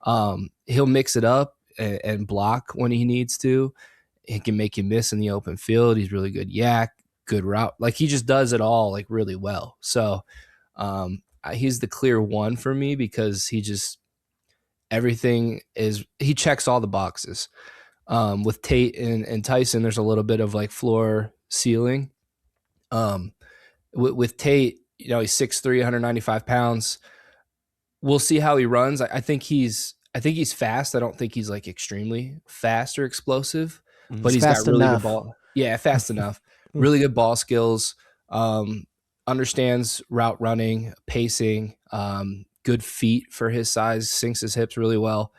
He'll mix it up and block when he needs to. He can make you miss in the open field. He's really good yak, good route. Like he just does it all like really well. So he's the clear one for me because he checks all the boxes. With Tate and Tyson, there's a little bit of like floor ceiling. With Tate, he's 6'3", 195 pounds. We'll see how he runs. I think he's fast. I don't think he's like extremely fast or explosive, but he's got really good ball. Yeah, fast enough. Really good ball skills. Understands route running, pacing. Good feet for his size. Sinks his hips really well.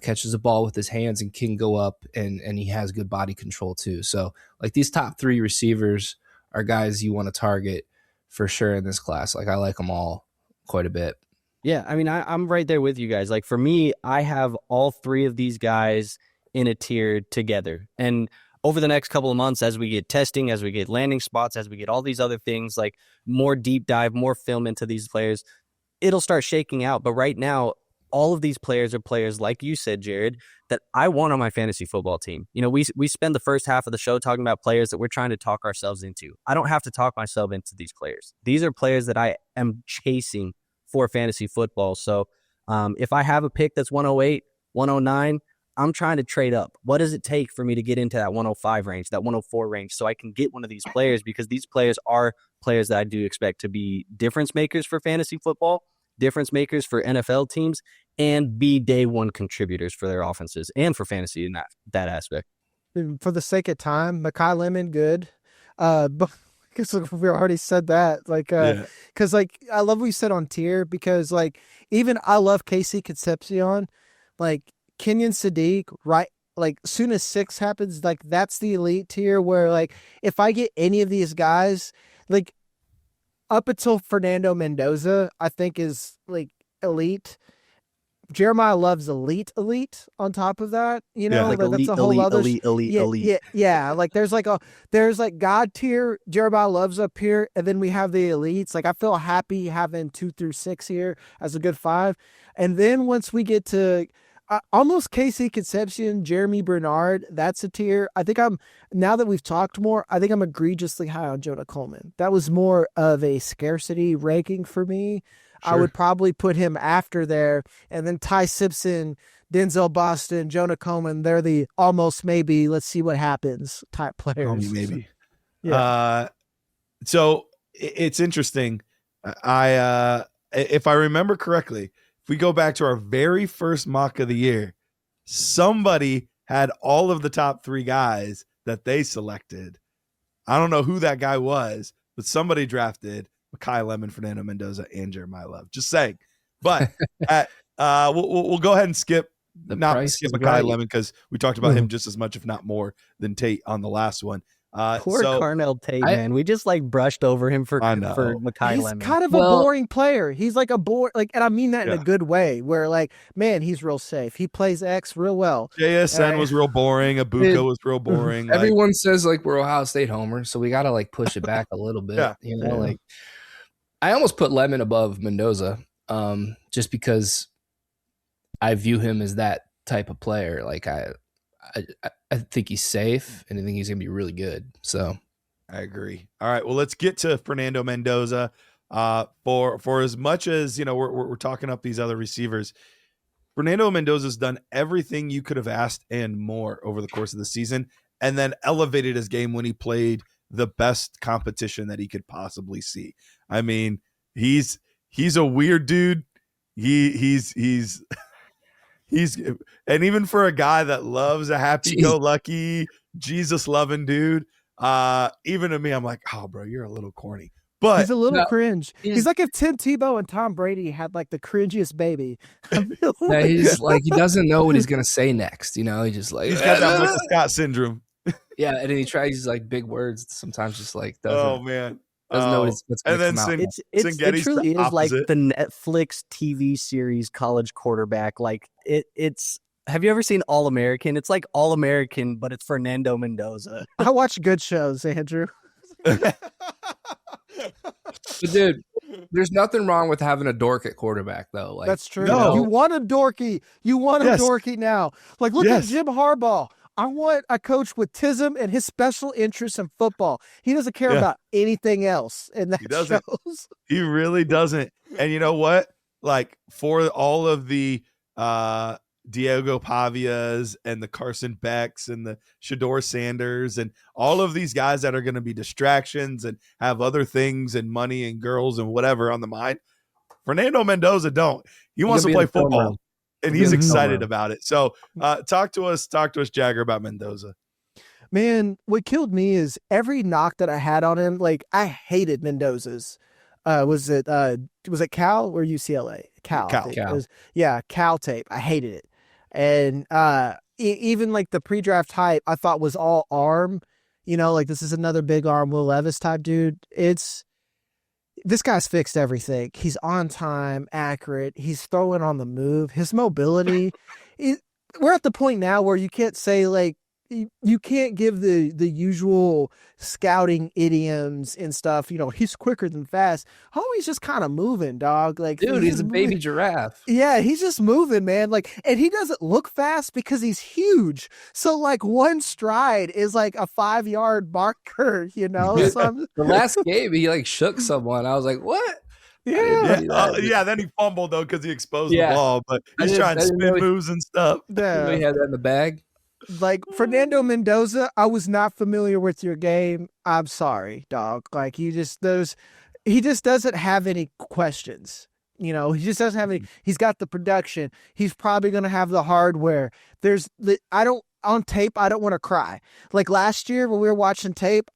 Catches the ball with his hands and can go up, and he has good body control too. So like these top 3 receivers are guys you want to target for sure in this class. Like I like them all quite a bit. Yeah, I mean, I'm right there with you guys. Like for me, I have all 3 of these guys in a tier together. And over the next couple of months, as we get testing, as we get landing spots, as we get all these other things, like more deep dive, more film into these players, it'll start shaking out. But right now, all of these players are players, like you said, Jared, that I want on my fantasy football team. We spend the first half of the show talking about players that we're trying to talk ourselves into. I don't have to talk myself into these players. These are players that I am chasing for fantasy football. So if I have a pick that's 108, 109, I'm trying to trade up. What does it take for me to get into that 105 range, that 104 range, so I can get one of these players? Because these players are players that I do expect to be difference makers for fantasy football, difference makers for NFL teams, and be day one contributors for their offenses and for fantasy in that aspect. For the sake of time, Makai Lemon, good. But because we already said that, like, because like I love what you said on tier, because like even I love Concepcion, like Kenyon Sadiq, right? Like soon as 6 happens, like that's the elite tier where like if I get any of these guys, like up until Fernando Mendoza, I think is like elite. Jeremiyah Love's elite on top of that, you know, like that's elite, a whole other elite. Yeah. Like there's like God tier, Jeremiyah Love's up here, and then we have the elites. Like I feel happy having 2 through 6 here as a good 5, and then once we get to almost Concepcion, Germie Bernard, that's a tier. I think now that we've talked more, I think I'm egregiously high on Jonah Coleman. That was more of a scarcity ranking for me. Sure. I would probably put him after there, and then Simpson, Denzel Boston, Jonah Coleman. They're the almost maybe, let's see what happens type players. Maybe. Yeah. So it's interesting. If I remember correctly, if we go back to our very first mock of the year, somebody had all of the top 3 guys that they selected. I don't know who that guy was, but somebody drafted Makai Lemon, Fernando Mendoza, and Jeremiyah Love. Just saying. But we'll go ahead and skip Makai Lemon because we talked about him just as much, if not more, than Tate on the last one. Poor Carnell Tate, man. We just like brushed over him for Makai Lemon. He's kind of a boring player. He's like a and I mean that in a good way, where like, man, he's real safe. He plays X real well. JSN was real boring. Abuka was real boring. Everyone says like we're Ohio State homers, so we got to like push it back a little bit. Like I almost put Lemon above Mendoza, just because I view him as that type of player. Like I think he's safe, and I think he's going to be really good. So I agree. All right, well, let's get to Fernando Mendoza. For as much as, you know, we're talking up these other receivers, Fernando Mendoza's done everything you could have asked and more over the course of the season, and then elevated his game when he played the best competition that he could possibly see. I mean, he's a weird dude. He's and even for a guy that loves a happy-go-lucky, Jesus-loving dude, even to me, I'm like, oh, bro, you're a little corny. But he's a little cringe. He's like if Tim Tebow and Tom Brady had like the cringiest baby. He's like, he doesn't know what he's gonna say next. You know, he just like he's got that Michael Scott syndrome. Yeah, and then he tries like big words. Sometimes just like doesn't. Oh man. Doesn't know what's going to come out. It truly is like the Netflix TV series College Quarterback. Like it's. Have you ever seen All American? It's like All American, but it's Fernando Mendoza. I watch good shows, Andrew. But dude, there's nothing wrong with having a dork at quarterback, though. Like that's true. No. You want a dorky. You want a dorky now. Like look at Jim Harbaugh. I want a coach with TISM and his special interest in football. He doesn't care about anything else, and that shows. He really doesn't. And you know what? Like for all of the Diego Pavias and the Carson Becks and the Shador Sanders and all of these guys that are going to be distractions and have other things and money and girls and whatever on the mind, Fernando Mendoza don't. He wants to play football. And he's excited about it. So talk to us, Jagger, about Mendoza. Man, what killed me is every knock that I had on him. Like I hated Mendoza's. Was it Cal or UCLA? Cal. Cal tape. I hated it. And even like the pre-draft hype, I thought was all arm. You know, like this is another big arm Will Levis type dude. This guy's fixed everything. He's on time, accurate. He's throwing on the move. His mobility. We're at the point now where you can't say like you can't give the usual scouting idioms and stuff. You know, he's quicker than fast. Oh, he's just kind of moving, dog. Like, dude, he's a baby giraffe. Yeah, he's just moving, man. Like, and he doesn't look fast because he's huge. So, like, one stride is like a 5-yard marker. You know, the last game he like shook someone. I was like, what? Yeah. Then he fumbled though because he exposed the ball, but he's trying spin moves and stuff. He had that in the bag. Like Fernando Mendoza, I was not familiar with your game. I'm sorry, dog. Like he just doesn't have any questions. You know, he just doesn't have any. He's got the production. He's probably going to have the hardware. On tape, I don't want to cry. Like last year when we were watching tape,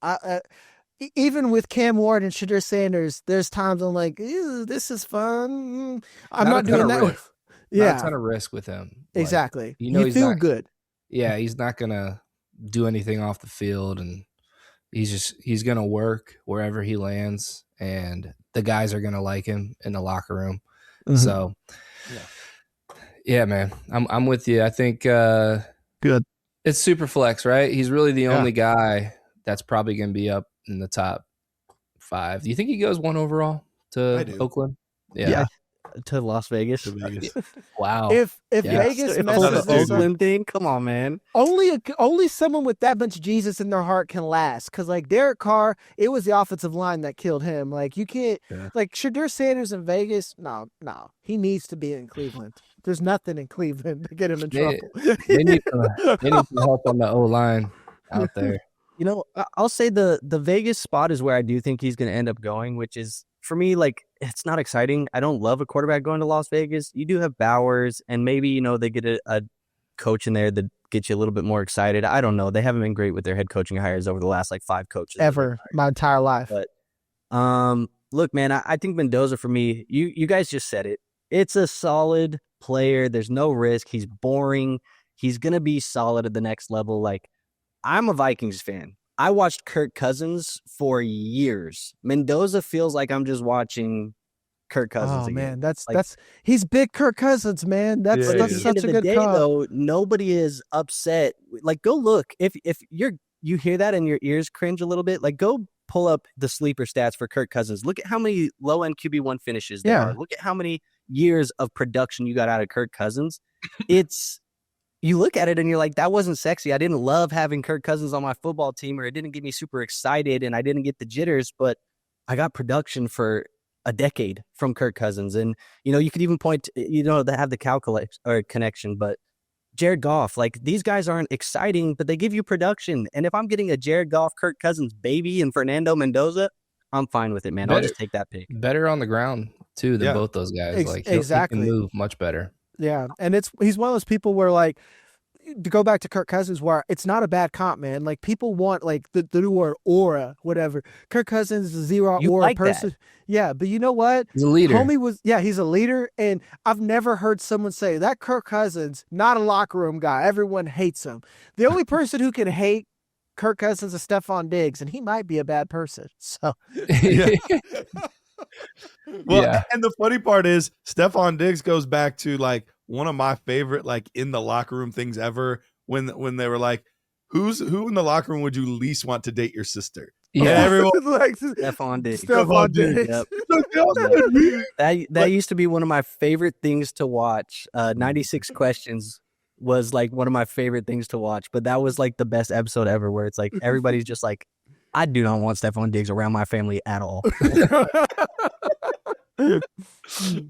even with Cam Ward and Shedeur Sanders, there's times I'm like, this is fun. I'm not doing that. Not a ton of risk with him. Exactly. Like, you feel good. Yeah, he's not gonna do anything off the field, and he's gonna work wherever he lands, and the guys are gonna like him in the locker room. Mm-hmm. So, yeah, man, I'm with you. I think good. It's super flex, right? He's really the only guy that's probably gonna be up in the top 5. Do you think he goes 1 overall to Oakland? Yeah. To Las Vegas. Wow. If Vegas messes this Oakland thing, come on, man. Only someone with that much Jesus in their heart can last. Because like Derek Carr, it was the offensive line that killed him. Like you can't like Shedeur Sanders in Vegas. No, he needs to be in Cleveland. There's nothing in Cleveland to get him in trouble. They need some help on the O-line out there. You know, I'll say the Vegas spot is where I do think he's going to end up going, which is, for me, like, it's not exciting. I don't love a quarterback going to Las Vegas. You do have Bowers, and maybe, you know, they get a coach in there that gets you a little bit more excited. I don't know. They haven't been great with their head coaching hires over the last, 5 coaches. Ever. My entire life. But, look, man, I think Mendoza, for me, you guys just said it. It's a solid player. There's no risk. He's boring. He's going to be solid at the next level. Like, I'm a Vikings fan. I watched Kirk Cousins for years. Mendoza feels like I'm just watching Kirk Cousins again. Man, he's big Kirk Cousins, man. That's such a good call. Though, nobody is upset. Like, go look. If you hear that and your ears cringe a little bit, like, go pull up the sleeper stats for Kirk Cousins. Look at how many low-end QB1 finishes there are. Look at how many years of production you got out of Kirk Cousins. You look at it and you're like, that wasn't sexy. I didn't love having Kirk Cousins on my football team, or it didn't get me super excited, and I didn't get the jitters, but I got production for a decade from Kirk Cousins. And, you know, you could even point, they have the calculate or connection, but Jared Goff, like, these guys aren't exciting, but they give you production. And if I'm getting a Jared Goff, Kirk Cousins baby and Fernando Mendoza, I'm fine with it, man. I'll just take that pick. Better on the ground, too, than both those guys. He can move much better. Yeah, and he's one of those people where, like, to go back to Kirk Cousins, where it's not a bad comp, man. Like, people want, like, the new word, aura, whatever. Kirk Cousins is a zero aura like person. That. Yeah, but you know what? He's a leader. He's a leader, and I've never heard someone say, that Kirk Cousins, not a locker room guy. Everyone hates him. The only person who can hate Kirk Cousins is Stephon Diggs, and he might be a bad person. So, Well, and the funny part is Stephon Diggs goes back to, like, one of my favorite, like, in the locker room things ever, when they were like, who in the locker room would you least want to date your sister? Yeah, and everyone like Stephon Diggs. Stephon Diggs. Yep. That used to be one of my favorite things to watch. 96 Questions was, like, one of my favorite things to watch, but that was, like, the best episode ever, where it's like everybody's just like, I do not want Stephon Diggs around my family at all.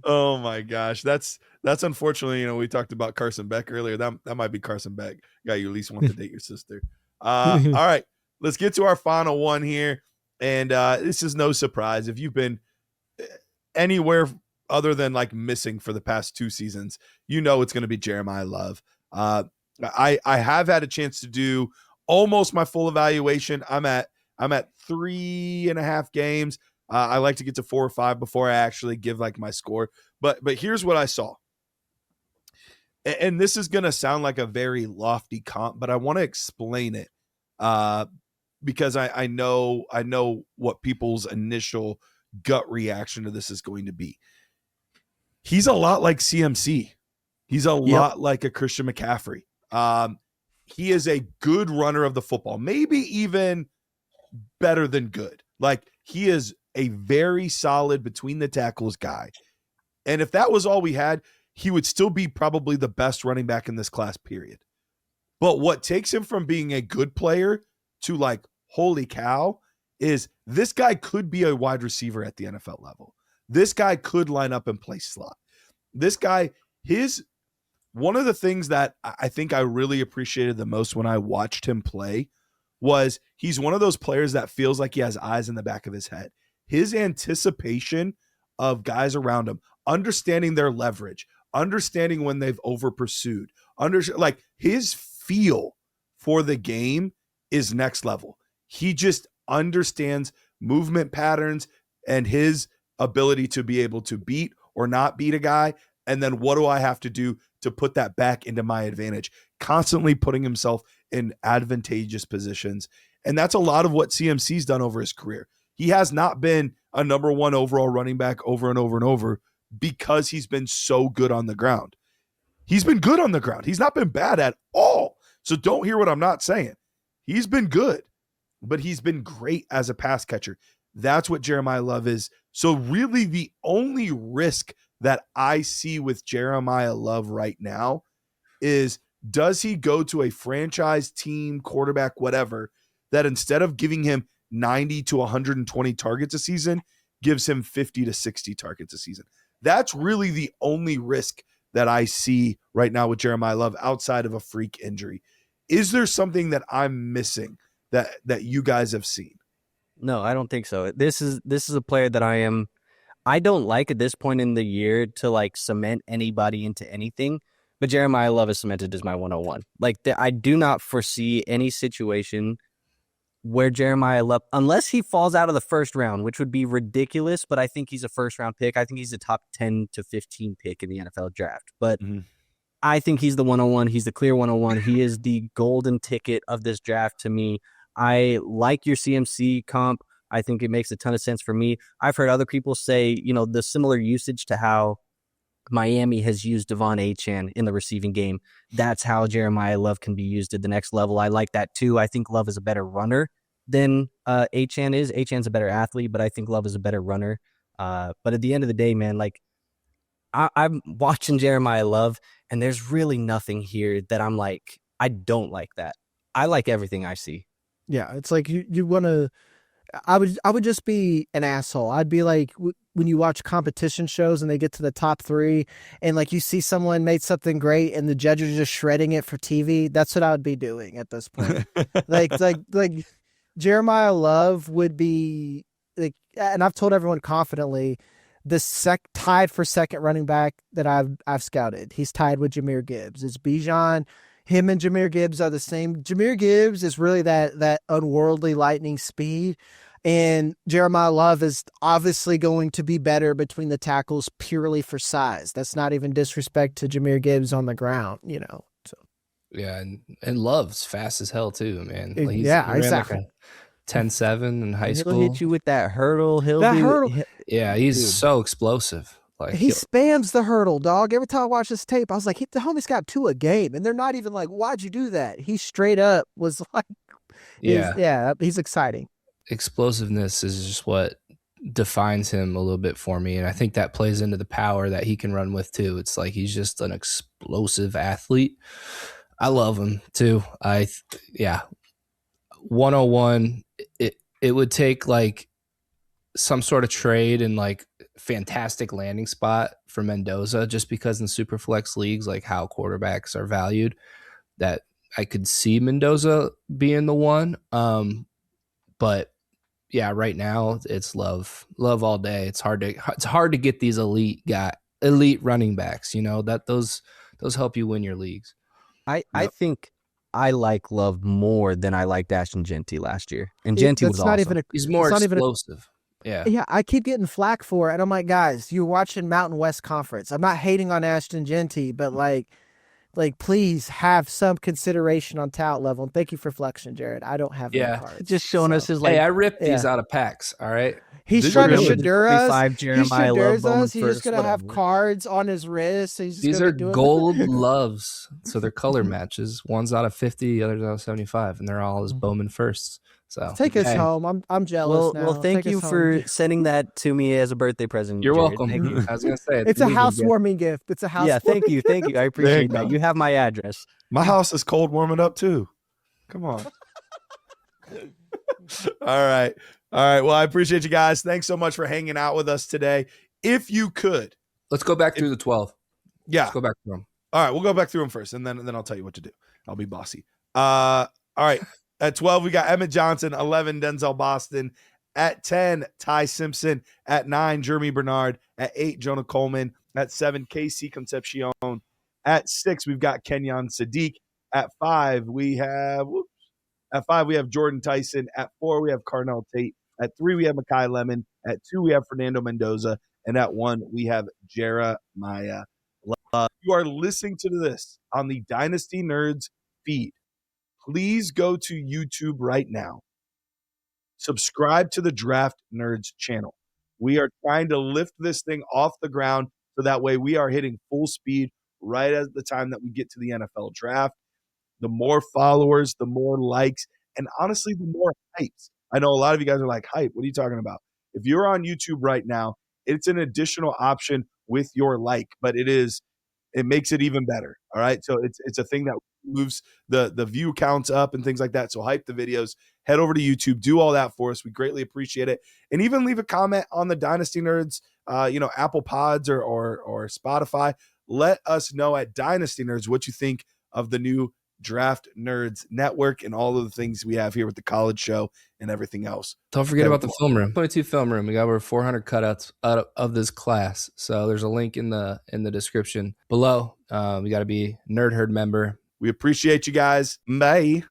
Oh my gosh, that's unfortunately, we talked about Carson Beck earlier. That might be Carson Beck, guy you at least want to date your sister. All right, let's get to our final one here, and this is no surprise if you've been anywhere other than, like, missing for the past 2 seasons. It's going to be Jeremiyah Love. I have had a chance to do almost my full evaluation. I'm at 3.5 games. I like to get to 4 or 5 before I actually give, like, my score. But here's what I saw. And this is going to sound like a very lofty comp, but I want to explain it because I know what people's initial gut reaction to this is going to be. He's a lot like CMC. He's a lot like a Christian McCaffrey. He is a good runner of the football, maybe even better than good. Like, he is a very solid between the tackles guy. And if that was all we had, he would still be probably the best running back in this class, period. But what takes him from being a good player to, like, holy cow, is this guy could be a wide receiver at the NFL level. This guy could line up and play slot. This guy, one of the things that I think I really appreciated the most when I watched him play was he's one of those players that feels like he has eyes in the back of his head. His anticipation of guys around him, understanding their leverage, understanding when they've over pursued, like his feel for the game is next level. He just understands movement patterns and his ability to be able to beat or not beat a guy. And then what do I have to do to put that back into my advantage? Constantly putting himself in advantageous positions. And that's a lot of what CMC's done over his career. He has not been a number one overall running back over and over and over because he's been so good on the ground. He's been good on the ground. He's not been bad at all. So don't hear what I'm not saying. He's been good, but he's been great as a pass catcher. That's what Jeremiyah Love is. So really the only risk that I see with Jeremiyah Love right now is, does he go to a franchise team, quarterback, whatever, that instead of giving him 90 to 120 targets a season, gives him 50 to 60 targets a season? That's really the only risk that I see right now with Jeremiyah Love outside of a freak injury. Is there something that I'm missing that you guys have seen? No, I don't think so. This is a player that I don't like at this point in the year to like cement anybody into anything, but Jeremiyah Love is cemented as my 101. Like I do not foresee any situation where Jeremiyah Love, unless he falls out of the first round, which would be ridiculous, but I think he's a first round pick. I think he's a top 10 to 15 pick in the NFL draft. But I think he's the 101. He's the clear 101. He is the golden ticket of this draft to me. I like your CMC comp. I think it makes a ton of sense for me. I've heard other people say, the similar usage to how Miami has used Devon Achane in the receiving game. That's how Jeremiyah Love can be used at the next level. I like that too. I think Love is a better runner than Achane is. Achane's a better athlete, but I think Love is a better runner. But at the end of the day, man, like I'm watching Jeremiyah Love, and there's really nothing here that I'm like, I don't like that. I like everything I see. Yeah, it's like you want to. I would just be an asshole. I'd be like when you watch competition shows and they get to the top 3 and like you see someone made something great and the judge is just shredding it for TV. That's what I would be doing at this point. like Jeremiyah Love would be like, and I've told everyone confidently, the tied for second running back that I've scouted. He's tied with Jahmyr Gibbs. It's Bijan. Him and Jahmyr Gibbs are the same. Jahmyr Gibbs is really that unworldly lightning speed. And Jeremiyah Love is obviously going to be better between the tackles purely for size. That's not even disrespect to Jahmyr Gibbs on the ground, So. Yeah, and Love's fast as hell too, man. Like Yeah, he ran exactly. Like 10.7 in high school. He'll hit you with that hurdle. Yeah, he's so explosive. Like he spams the hurdle, dog. Every time I watch this tape, I was like, the homie's got 2 a game. And they're not even like, why'd you do that? He straight up was like, he's exciting. Explosiveness is just what defines him a little bit for me. And I think that plays into the power that he can run with too. It's like he's just an explosive athlete. I love him too. 101, it would take like some sort of trade and like fantastic landing spot for Mendoza, just because in super flex leagues, like how quarterbacks are valued, that I could see Mendoza being the one. But yeah, right now it's Love all day. It's hard to get these elite running backs, that those help you win your leagues. I think I like Love more than I liked Ashton Genty last year. And Genty was awesome. He's more explosive. Yeah, I keep getting flack for it. And I'm like, guys, you're watching Mountain West Conference. I'm not hating on Ashton Genty, but like please have some consideration on talent level. And thank you for flexing, Jared. I don't have no cards. Just showing us his I ripped these out of packs. All right. He's trying to Shadur us. Jeremiyah Love. He's just going to have cards on his wrist. These are gold Loves. So they're color matches. One's out of 50, the other's out of 75. And they're all his Bowman firsts. So take us home. I'm jealous now. Well, thank you for sending that to me as a birthday present. You're Jared. welcome. Thank you. I was gonna say it's a housewarming gift. It's a house. Yeah, thank you. I appreciate that. You have my address. My house is cold warming up too. Come on. All right. Well, I appreciate you guys. Thanks so much for hanging out with us today. if you could. Let's go back through the 12. Yeah. Let's go back through them. All right, we'll go back through them first, and then I'll tell you what to do. I'll be bossy. All right, at 12 we got Emmett Johnson. 11 Denzel Boston. At 10 Ty Simpson. At 9 Germie Bernard. At 8 Jonah Coleman. At 7 KC Concepcion. At 6 we've got Kenyon Sadiq. At 5 we have Jordyn Tyson. At 4 we have Carnell Tate. At 3 we have Makai Lemon. At 2 we have Fernando Mendoza. And at 1 we have Jeremiyah Love. You are listening to this on the Dynasty Nerds feed. Please go to YouTube right now. Subscribe to the Draft Nerds channel. We are trying to lift this thing off the ground so that way we are hitting full speed right at the time that we get to the NFL draft. The more followers, the more likes, and honestly, the more hypes. I know a lot of you guys are like, hype, what are you talking about? If you're on YouTube right now, it's an additional option with your like, but it makes it even better. All right. So it's a thing that moves the view counts up and things like that. So hype the videos, head over to YouTube, do all that for us. We greatly appreciate it. And even leave a comment on the Dynasty Nerds, Apple Pods or Spotify. Let us know at Dynasty Nerds what you think of the new Draft Nerds Network and all of the things we have here with the college show and everything else. Don't forget about the film room. 22 film room. We got over 400 cutouts out of this class. So there's a link in the description below. We got to be Nerd Herd member. We appreciate you guys. Bye.